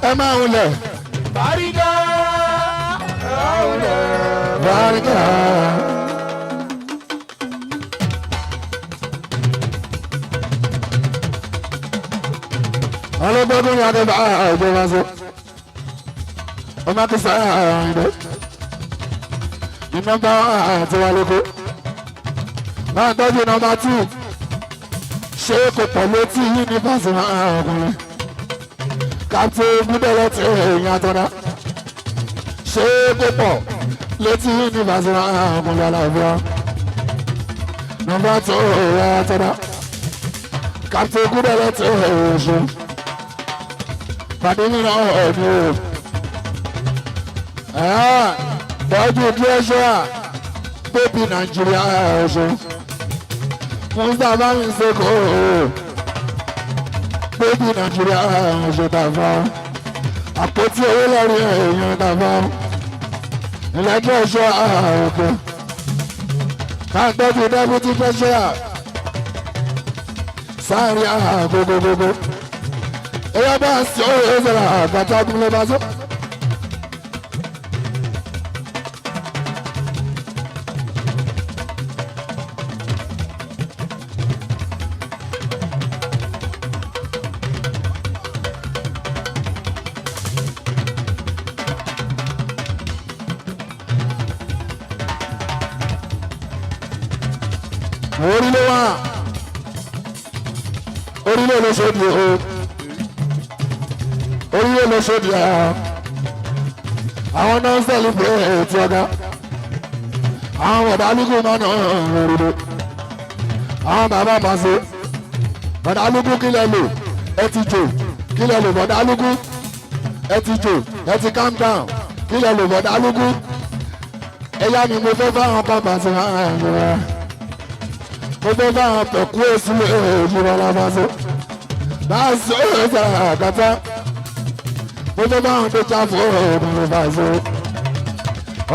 Ẹ máa ń lẹ̀. Bàrígà. Bàrígà. Ọlọ́gbọ́dún ni adé bá ẹgbẹ́ wá sí. Ọmọ akínsá ìdẹ́. Ní nọ́mbà àti wà lóko. Máa tọ́jú nọ́mbà 2. Ṣé kò pọ̀ létí yìí ní Pasuma ọkùnrin? Kàtó gbúdọ̀lọ́ ti èèyàn àtọ́dá. Ṣé kò pọ̀ létí yìí ní Pasuma ọkùnrin aláàbíà? Nọ́mbà 2 èèyàn àtọ́dá. Kàtó gbúdọ̀lọ́ ti èèyàn ṣe. Pàdé nínú ọ̀dún o. Tọ́jú treasure bébí Nàìjíríà ọ̀ṣun. Mustapha mi seko bébí Nàìjíríà ọ̀ṣun tàfà. Àpótí owó lọ́rí èèyàn tàfà. Ilẹ̀ treasure òkè. Káàtọ́jú deputy treasure. Sáàrí gbogbogbò. Ẹyọ bá ń sọ òye sọ̀rọ̀ àgbàtà ọdún bá sọ. Orílẹ̀ wá orílẹ̀ ló ṣe di o orílẹ̀ ló ṣe di àwọn náà ń celebrate ọ̀gá àwọn bàbá alúgbò máa ń rìnrìn àwọn bàbá Paso bàbá alúgbò kílẹ̀ lò ẹ ti jò kílẹ̀ lò bàbá alúgbò ẹ ti jò ẹ ti calm down kílẹ̀ lò bàbá alúgbò ẹ̀yà ni mo fẹ́ fáwọn bàbá sí mo fẹ́ fáwọn pẹ̀kú èsì ìjọba Paso Paso ìṣẹ̀lẹ̀ àkàtà mo fẹ́ fáwọn tó já fún ọ̀dùnrún Paso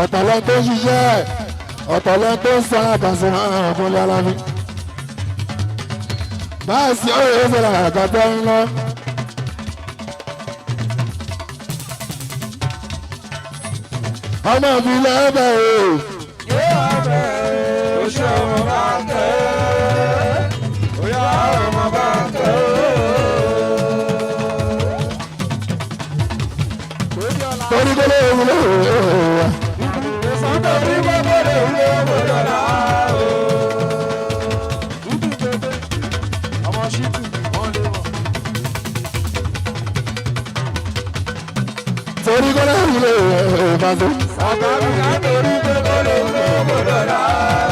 ọ̀tọ̀lẹ́ tó ṣiṣẹ́ ọ̀tọ̀lẹ́ tó ń sára Paso ọ̀kúnlẹ̀ Alabi Paso ìṣẹ̀lẹ̀ àkàtà ńlọ. Ọmọ mi lẹ́bẹ̀ o. Yóò bẹ̀ oṣù ọmọ bá tẹ̀ oyá ọmọ bá tẹ̀ Torí kọ́lé ìwúlò wa. Sọ́tọ̀ bí gbogbo lè wúlò gbọdọ̀ náà o. Dúdú tètè ọmọ ṣíkù wọ́n lé wọ̀. Torí kọ́lé ìwúlò Paso. Àgbàdo náà torí gbogbo lè wúlò gbọdọ̀ náà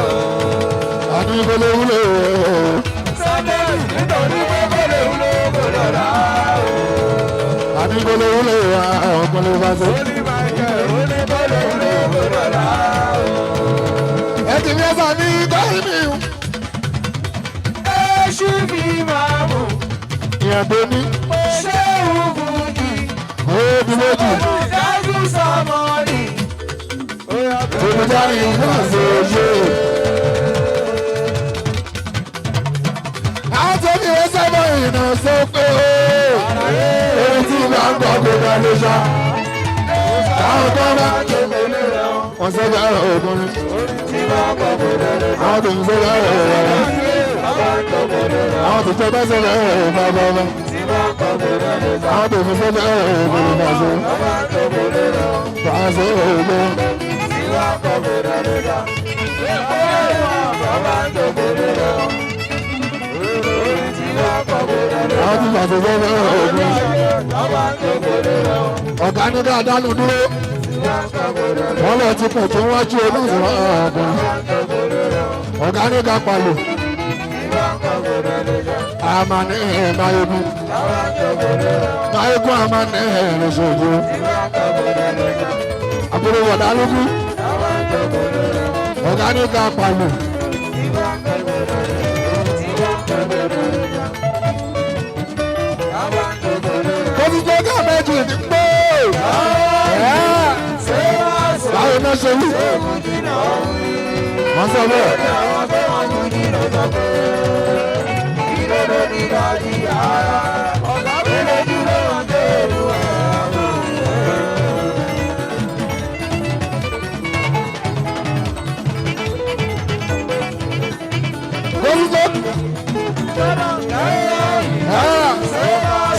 o. Àní kọ́lé ìwúlò. Sọ́tọ̀ nítorí gbogbo lè wúlò gbọdọ̀ náà o. Àní kọ́lé ìwúlò ọkùnrin Paso. Oní Michael oní gbogbo wúlò gbọdọ̀ náà o. Ẹ ti fi ẹsẹ̀ ní báyìí mi. Èṣù fi máa mú. Ìyẹn tó ní. Ṣé òfújì? Oògùn méjì. Olùdájú sọmọ́nì. Olùdarí Paso ṣe. Àwọn tó ní ẹsẹ̀ mọ́ ìrìnà sọ pé èyí tí máa ń gbọ́ gbogbo lè ṣá. Àwọn tó bá wọ́n sẹ́jà ògùn ni. Àwọn tó ń sẹ́jà ògùn ni. Àwọn tó tẹ́ bá sẹ́jà ògùn ni. Àwọn tó ń sẹ́jà ògùn ni Paso. Paso ògùn. Àwọn tí Paso sẹ́jà ògùn. Ọ̀gá ní dáadáa ló dúró. Wọ́n lọ ti pọ̀ tó wájú olóòsàn ọ̀gbọ̀n. Ọ̀gá ní ká palò. Àmà ní Máyégún. Máyégún àmà ní Lóṣogbo. Àbúrò wọ̀dá lógú. Ọ̀gá ní ká palò. Kó ti jẹ́ ká méjì ní pé. Báwo náà ṣe wí? Wọ́n sọ bẹ́ẹ̀.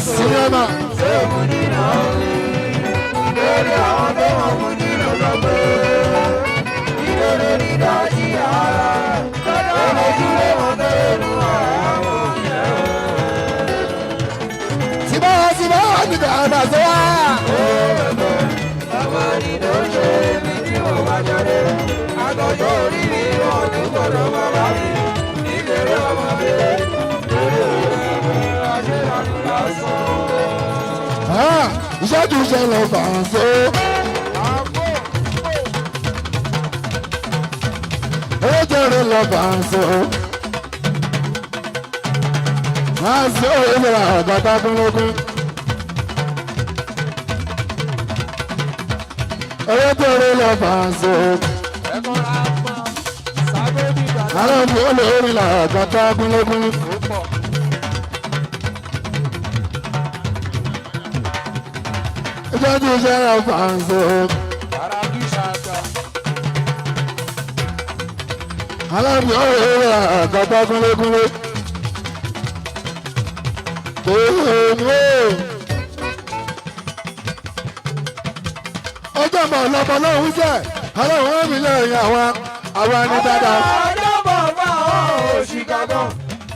Sinema. Ìṣẹ́jú ṣẹlẹ̀ Paso. Ó jẹ́rìí lọ Paso. Paso ìlera àgbàtà kúnlógún. Ó jẹ́rìí lọ Paso. Alabi olórí la àgbàtà kúnlógún. Ìṣẹ́jú ṣẹlẹ̀ Paso. Alabi olórí la àgbàtà kúnlógún. Ọjọ́ mọ̀ lọ́mọ lóhùn jẹ́ ọlọ́run ẹ̀mí lẹ́yìn àwọn ẹni dáadáa. Ọjọ́ bọ̀ bá àwọn òṣìkà gan.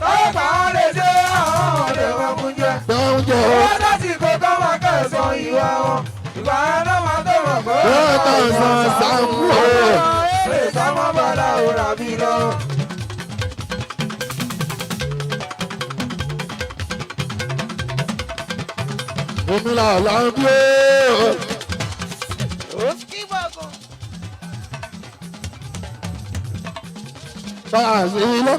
Tọ́pàá lè ṣe àwọn ọ̀dẹ̀ wọn kún jẹ́. Wọ́n lásìkò tó máa kẹsàn ìwà wọn. Ìgbà ẹ̀rọ máa tó mọ̀ pé wọ́n kẹsàn sàmú o. Lè sámọ́ bọ́lá òrà bí lọ. Omi là là ń bí o. Báyà sí ilé.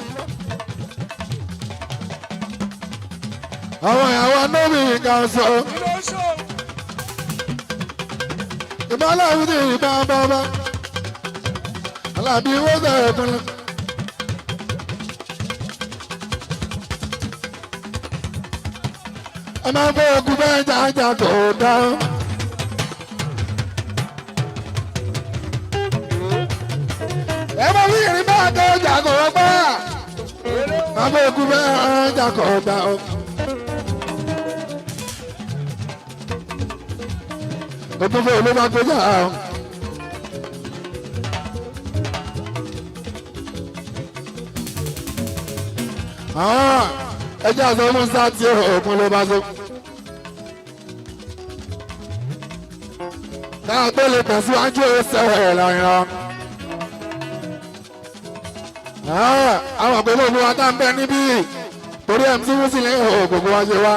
Àwọn ìyàwó anóbì kan sọ. Ìmọ̀lá ìwúdí ìbá bàbá. Alabi wọ́n sọ̀rọ̀ kúnlẹ̀. Ẹ máa ń bọ́ ogun bẹ́ẹ̀ jájà tó dáhùn. Ẹ máa ń yìnrìn bá tó jàgò ọgbà. Máa bọ́ ogun bẹ́ẹ̀ jàgò dáhùn. Ogun fún olóba tó jà á. Ẹjẹ́ àṣọ Musa tí òkun ló bá so. Táà tó lè tẹ̀síwájú ẹsẹ̀ lọ́yàn. Àwọn àpẹẹrẹ òfin wa tá ń bẹ níbí torí ẹ̀ ń tí wọ́n sì lè gbogbo wa ṣe wá.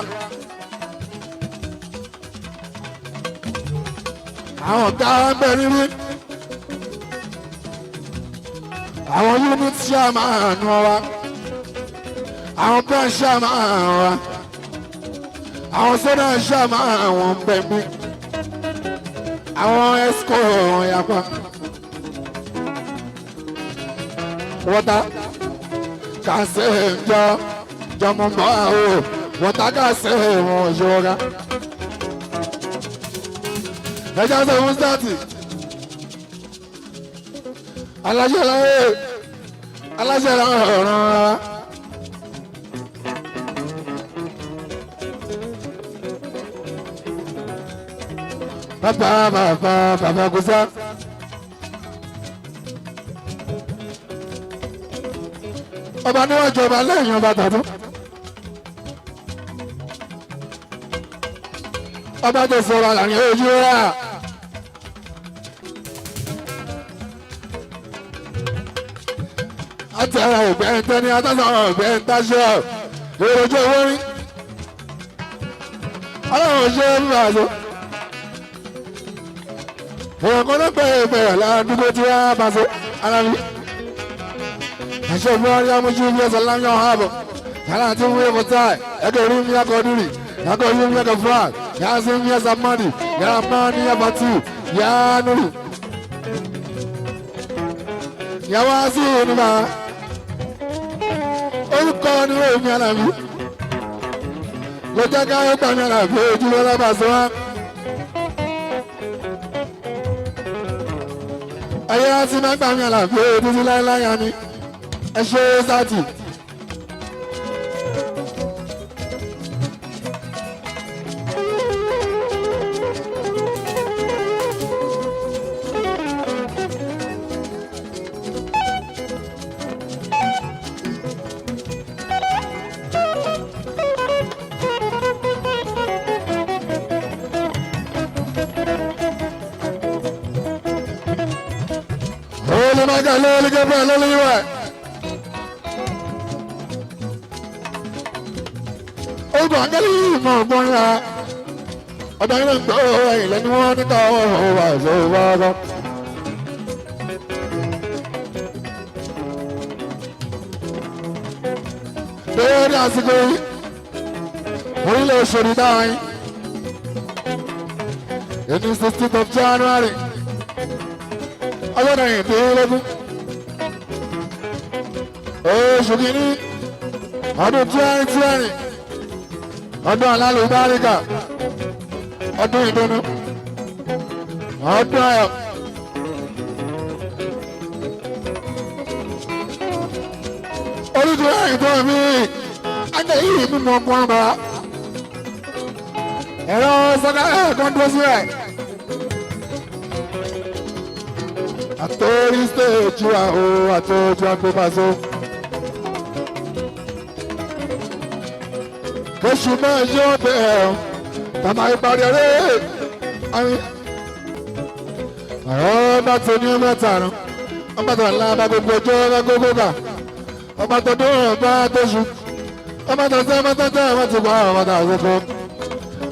Àwọn ọ̀gá ń bẹ níbí. Àwọn unit chairman wa. Àwọn branch chairman wa. Àwọn zonal chairman wọn bẹ̀mí. Àwọn esco wọn yapa. Wọ́tá kàṣẹ́ jọ jọmọ mọ́ o. Wọ́tá kàṣẹ́ wọn ṣọ́ra. ẹja sọ fún sáàtì aláṣẹ láyé aláṣẹ ọ̀ràn ara. Bàbá Gúsá. Ọba níwájú ọba lẹ́yìn ọba tàdún. Ọba tó sọ̀rọ̀ àlàyé ojú rà. Àtẹ̀rẹ̀ ògbẹ́ tẹ́ni atásọ̀rọ̀ ògbẹ́ táṣọ. Èròjọ́ owó rí. Ọlọ́run ṣe é fún àṣọ. Èèyàn kan lọ́pẹ́ ìbẹ̀rẹ̀ ládùúgbò tí wọ́n bá so Alabi. Àṣẹ ìfún ọ̀rẹ́ amúṣú bí ẹsẹ̀ láyọ̀ ààbọ̀. Yàrá àti ìwé ìfọ̀tà ẹ̀kẹ́ orí mi ẹ̀kọ́ dúrì. Yàkọ̀ orí mi ẹ̀kọ́ fúlàg. Yàrá sí mi ẹ̀sẹ̀ mọ́dì. Yàrá máa ní ẹ̀fà tù. Yàrá nùrù. Yàwá sí ìnùmá. Orúkọ ni ó mi Alabi. Ló jẹ́ káyọ̀ gbà mí Alabi ojú lọ́lá bá so wá. Ayé àti mẹ́gbà mi Alabi títí láéláyà ni ẹ ṣe sáàtì. Olùmọ̀gá lórí gẹ́gẹ́ lórí wẹ̀. Ogun àgẹ́lì yìí mọ̀ ọ̀gbọ́n ya. Ọ̀dọ̀ ilé ń gbọ́ ẹ̀yìn lẹ́nu wọn níta ọ̀rọ̀ wà ìṣòro wọ́ọ́rọ́. Lórí àsìkò yìí, orílẹ̀ òṣèlú dáhìn. Èdè 16th of January. Ọlọ́dún ìpínlẹ́gún oṣù kìíní ọdún 2020 ọdún alálùbáríkà ọdún ìdùnnú ọdún ayọ̀. Olùdó ìdùn mi ajẹ́ yìí mímú ọgbọ́n bá ẹ̀rọ sọ́kà ẹ̀ẹ́dọ́n tó sí ẹ̀. Àtòrí stéèjì wa o, àtòjú agbóbáṣó. Kóṣù náà yóò bẹ̀rẹ̀ tàbá ìparí ẹ̀rẹ́ àmì. Àwọn ọba tó ní mẹ́ta rán, ọba tó ńlá bá gbogbo ọjọ́ ọba gbogbo gbà, ọba tó dún ọba tó ṣù, ọba tó tẹ́ ọba tó tẹ́ ọba tó gbà ọba tó àgbẹ̀kọ́.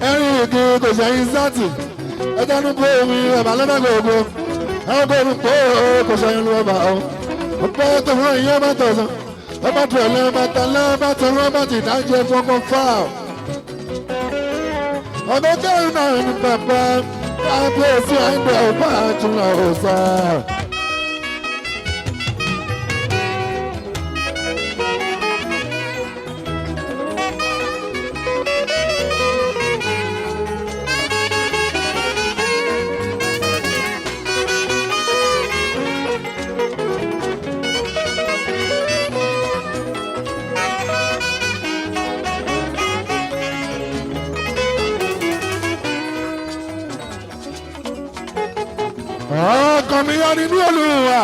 Ẹ̀rín ìgbì kò ṣẹ̀yìn sáàtì, ẹ̀dánú bó omi ẹ̀bà lọ́nà gbogbo. Agbẹ̀rún pé kò sẹ́yìn ló bá ọ. Ọba tó fún ìyá bá tọ̀sán. Ọba tó ẹ̀lẹ́ ọba tẹ̀lé ọba tó rán ọba ti dájẹ́ fọ́kàn fáà. Ọba kẹrin náà ní bàbá kábíyèsí àìgbẹ́ ọba àtúnlọ̀ ọ̀sà. Ọkàn mi yọ nínú Olúwa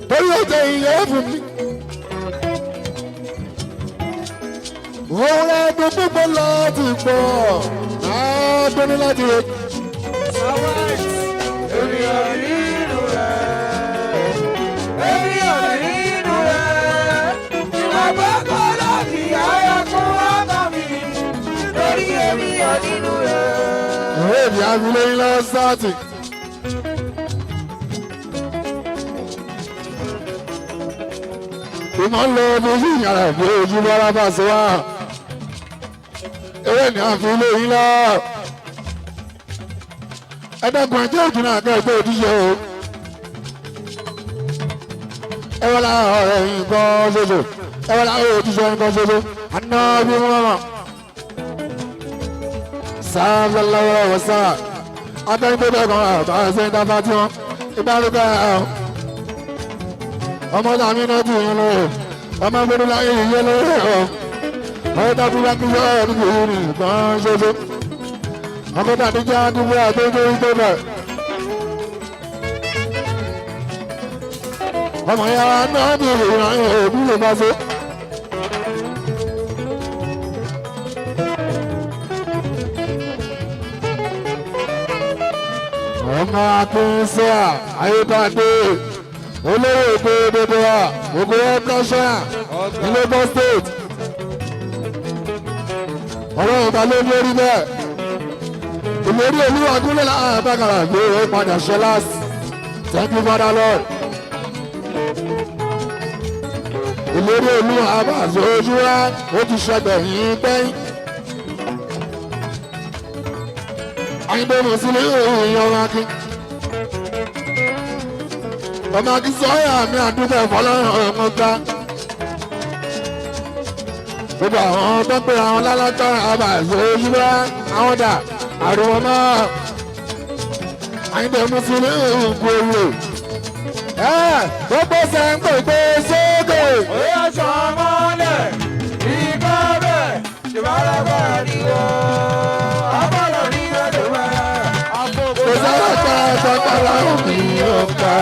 torí ó jẹ ìyẹ́ fún mi. Òun rẹ̀ dùn púpọ̀ láti pọ̀ láàbẹ̀ ní láti rẹ̀. Ènìyàn nínú rẹ̀, ènìyàn nínú rẹ̀, ìwà gbọ́kọ̀ láti ayọ̀ fún ọkọ mi, torí ènìyàn nínú rẹ̀. Òun èdè àgùlé ńlá sáàtì. Ìmọ̀ ń lọ bí sí ìyàrá ìgbé ojú lọ́ra bá ṣe wá. Eré ni a fi ilé yín lọ. Ẹ̀dẹ́gbọ̀n ẹjẹ́ òjò náà kẹ́ ẹgbẹ́ òjíṣẹ́ o. Ẹ wọ́n láwọn ọ̀rẹ́ yìí kan ṣoṣo. Ẹ wọ́n láwọn òjíṣẹ́ nǹkan ṣoṣo. Àná bí wọ́n mọ̀. Sáà lọ́wọ́ wọ́n sáà. Atẹ́yìn tó bẹ̀ kan àbá ẹsẹ̀ ń dáfá tí wọ́n ìbálòpọ̀ ọmọ tàmí náà tù yín lóore ọmọ gbọdọ̀ láyé yíyé lóore ọ̀ ọmọ tàbí wá kí yọ ọdún kò yìí nìkan ṣoṣo ọmọ tàbí jẹ́ àdúgbò àtọ́jú tó bẹ̀. ọmọ yàrá náà bí ìrìn òbí lè bá ṣe. ọmọ akínsẹ́ ayébádé olówó èdè dédé wa gbogbo ẹ̀kọ́ṣẹ́ ní Lagos State ọ̀rọ̀ ìgbà ló ń lórí bẹ́ẹ̀ ìlérí olúwa gúnlẹ̀ láàrín abẹ́kàrà gbé ó padà ṣẹlás thank you Father Lord ìlérí olúwa abàzọ ojú wa ó ti ṣẹgbẹ̀yìn gbẹ́yìn. Àyìnbó Mùsùlùmí ìyọ̀rọ̀ akin. Ọmọ akin sọ́yà mi àdúgbò ìfọlọ́run ọmọ gbá. Gbogbo àwọn tó ń pè àwọn lálátọ́ àbà ìṣòwò àwọn dà àrùn ọmọ. Àyìnbó Mùsùlùmí ìgbòho. Gbogbo sẹ́ńpẹ̀ gbé sókè. Ó yà sọ ọmọlẹ̀ ìgbà bẹ̀ ìbálòpọ̀ àdìgbò. Abọ́lọ̀ ní ọdún mẹ́rin. Kò sára pa àtàkàrà òbí ọ̀pá.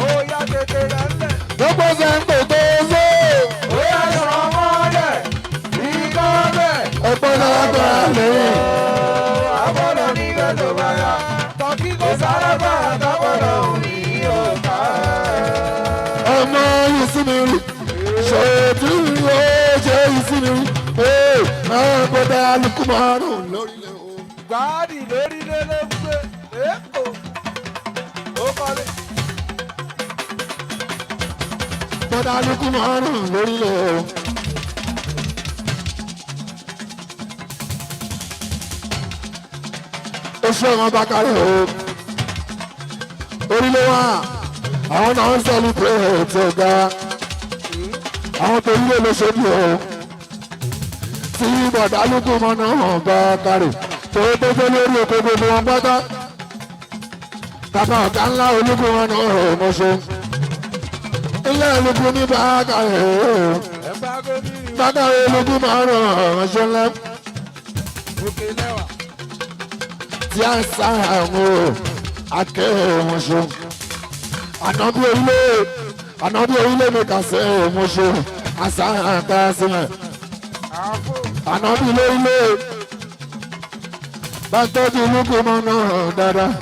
Ó yà tètè rẹ̀ ńlẹ̀. Gbogbo sẹ́ńpẹ̀ gbé sókè. Ó yà sọ ọmọlẹ̀ ìgbà bẹ̀. Ọ̀pọ̀ sára pa lẹ́yìn. Abọ́lọ̀ ní ọdún mẹ́rin. Tọ́kí kò sára pa àtàkàrà òbí ọ̀pá. Ọmọ yìí sí mi rí. Ṣètì ó ṣe yìí sí mi rí. Àwọn ọ̀pọ̀dà alùpùpù márùn-ún lórílẹ̀ o. Gbáàdì lórílẹ̀ ló ń gbé. Èkó. Ó kọ́lé. Ọ̀pọ̀dà alùpùpù márùn-ún lórílẹ̀ o. Ó ṣe wọn bá kárẹ̀ o. Orílẹ̀ wa, àwọn náà ń celebrate ọ̀gá. Àwọn tó yílé ló ṣe bí o. Tí bọ̀dá lókun mọ́ náà bá kárẹ̀. Tó tó fẹ́ lórí oko gbogbo wọn pátá. Bàbá ọ̀gá ńlá ológun wọn náà mọ̀ ṣe. Ilé ológun ní bá kárẹ̀ o. Ẹ bá gómìnà. Bákàrẹ̀ ológun máa ràn ránṣẹ́ ńlá. Òkè lẹ́wà. Tí a ń sá àwọn akẹ́rẹ́ wọn ṣe. Ànábí orílẹ̀ mi kà sẹ́ wọn ṣe. Àṣà àǹkà sílẹ̀. Àfò. Ànábí lórílẹ̀. Bá ń tọ́jú ológun mọ́ náà dáadáa.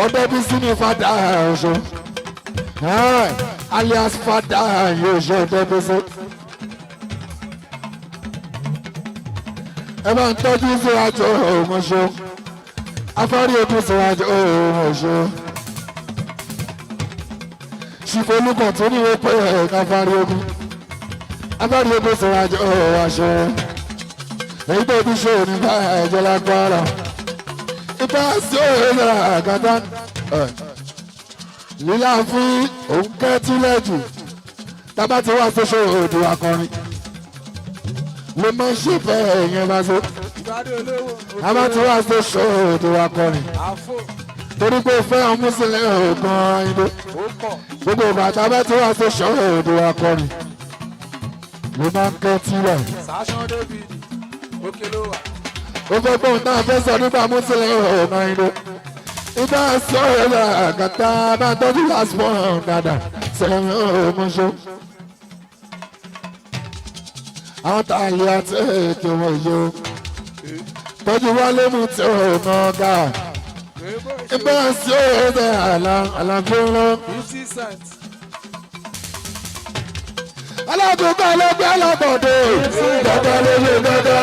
Ọdẹ bí sí ni fada ọ̀ṣọ́. Alias fada yóò ṣe ọdẹ bí sí. Ẹ bá ń tọ́jú síwájú ọmọṣọ́. Afárí ogun síwájú ọmọṣọ́. Ṣìfọ́lùkọ̀ tó ní wọ́n pẹ́ ẹ̀ka afárí ogun. Afárí ogun síwájú ọmọṣọ́. Èyí tó bí ṣe òní bá ẹ̀jẹ̀ lágbára. Ibà sí òye àgàtà. Lílá fún òun kẹ́tílẹ̀ jù. Tábà tí wàá ṣoṣo òdò akọrin. Ló máa ń ṣe bẹ́ẹ̀ yẹn bá so. Ìbádé olówó. Tábà tí wàá ṣoṣo òdò akọrin. Àfò. Torí pé fẹ́ ọmú sílẹ̀ ògùn ayé. Ó pọ̀. Gbogbo ìgbà tábà tí wàá ṣoṣo òdò akọrin. Ló máa ń kẹ́tílẹ̀. Sásán David. Òkè ló wà. Ó fẹ́ gbóhùn náà fẹ́ sọ nípa Mùsùlùmí ọ̀nà ìlú. Ibà sọ ẹ̀rọ àgàtà bá tọ́jú last one dáadáa sẹ́yìn ọmọṣọ́. Àwọn tààlì àti èkè wọn yìí o. Tọ́jú wálé mú tí ó nà ọ̀gá. Ibà sọ ẹ̀rọ àlàfo ńlọ. 50 cents. Alákòókò ọlọ́gbẹ́ alábọ̀dé. Dọ́dọ́ lóye dọ́dọ́.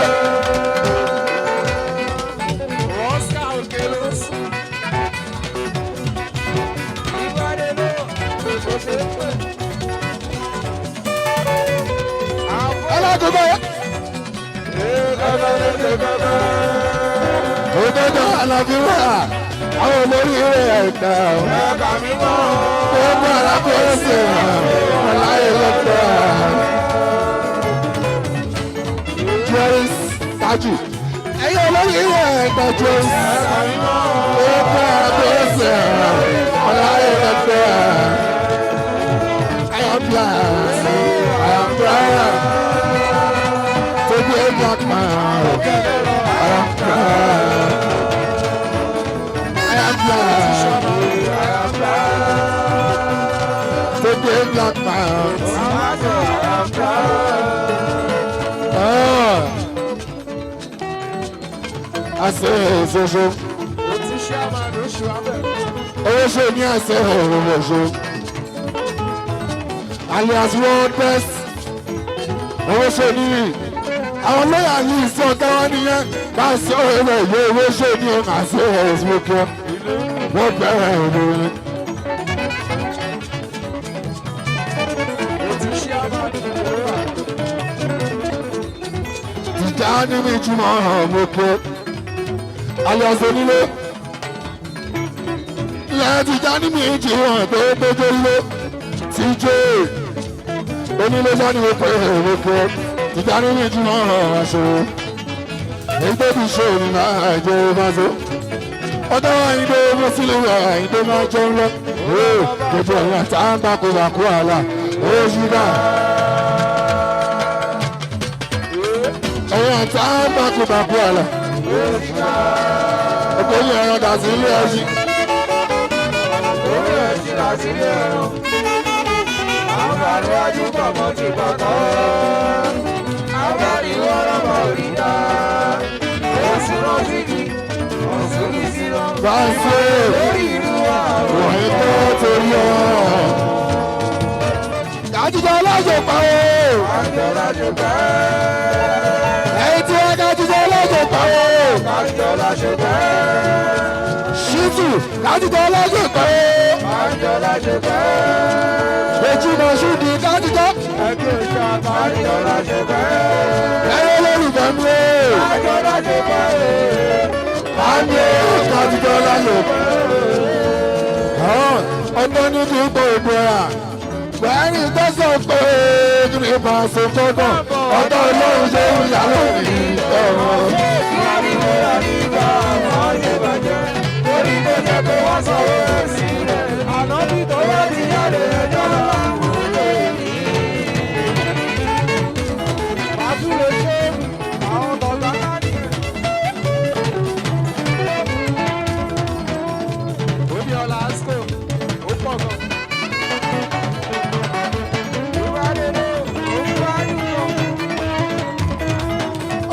Oscar òkè ló sùn. Ìbádé ló kò ṣe é pè. Alákòókò. Òdodo àlàfíwá àwọn olórí rẹ̀ ẹ̀dá o. Ẹ̀ka mi mọ́. Gbogbo alákòóso ọ̀láyé lọ́pọ̀. Jerry's Taju. Ẹ̀yin olórí ẹ̀ẹ́dọ̀jọ́ ọgbà àgbẹ̀sẹ̀ ọ̀làyẹ̀dẹ̀. I am blessed, I am proud to be a black man. I am proud, I am blessed, I am proud to be a black man. I am proud. I say, so. Oh, so me, I say, oh, so. Alias world best. Oh, so me. Àwọn lọ́yà yìí sọ táwọn nìyẹn bá sọ ẹ̀rọ ìwé owó ṣe ní ọ̀nà àṣẹ ẹ̀sìnkẹ́ wọ́n bẹ̀rẹ̀ ìròyìn. Ìjà ní mi túmọ̀ hàn mọ́ pé alias onílé ilẹ̀ ìjà ní mi jì hàn tó gbójú ilé ti jẹ́ onílé sani wọ́n pẹ̀ ẹ̀rọ pé ìjà ní mi túmọ̀ hàn aṣọ èyí tó fi ṣe òní náà jẹ́ Paso ọjọ́ àyíndé mọ́sílẹ̀ àyíndé máa jẹ́ ńlọ gbogbo ẹ̀yà tá à ń bá kó bá kó àlà ó yí dá ẹ̀yà tá à ń bá kó bá kó àlà ọkọ̀ yìí ẹ̀rọ dà sí ilé ẹ̀ṣin. Orí ẹ̀ṣin dà sí ilé ẹ̀rọ àwọn àríwájú pọ̀mọ́ ti pàtó àwọn àríwá ọlọ́mọ orí dá oṣù rántí kí oṣù kí sí lọ. Paso lórí ìlú àwọn wọ̀nyí tó torí ọ̀. Kájíjọ ọlọ́jọ́ pa o. Kájíjọ ọlọ́jọ́ pa o. Ẹ̀yin tí wọ́n kájíjọ ọlọ́jọ́ pa o. Kájíjọ ọlọ́jọ́ pa o. Ṣítù kájíjọ ọlọ́jọ́ pa o. Kájíjọ ọlọ́jọ́ pa o. Ojúmọ̀ ṣúdi kájíjọ. Ẹgbẹ́ ìjà kájíjọ ọlọ́jọ́ pa o. Ẹyẹ olólùfẹ́ mi o. Kájíjọ ọlọ́jọ́ pa o. Àmì kájíjọ ọlọ́jọ́ pa o. Ọgbọ́n ní kí n gbọ́ ògbó ẹ̀ Bẹ́ẹ̀ni tó sọ pé kí ni Paso tó kàn ọ̀dọ́ Ọlọ́run ṣe ń yà lórí ọ̀rọ̀. Ìyàwó àríwá àwọn àyèbàjẹ́ lórí tó jẹ́ pé wọ́n sọ wọ́n sílẹ̀. Àná bí tó yẹ ti yára ẹjọ́ àwùjọ èmi. Paso lè ṣe àwọn bọ̀gá náà nìyẹn. Omi ọ̀la àsìkò ó pọ̀ gan.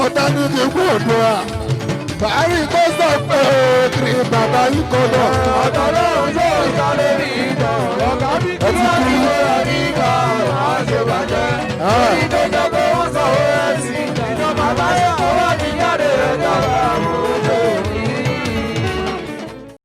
Ọ̀tá ní kí n kú òdua, bàárí tó sọ pé kiri bàbá yìí kọ́ lọ. Ọ̀tọ̀ lọ́run yóò ta lórí ìtàn, ọ̀gá bí kí wọ́n ti wọ́n rí ìgbà àwọn àṣebàjẹ́. Orí tó jẹ́ pé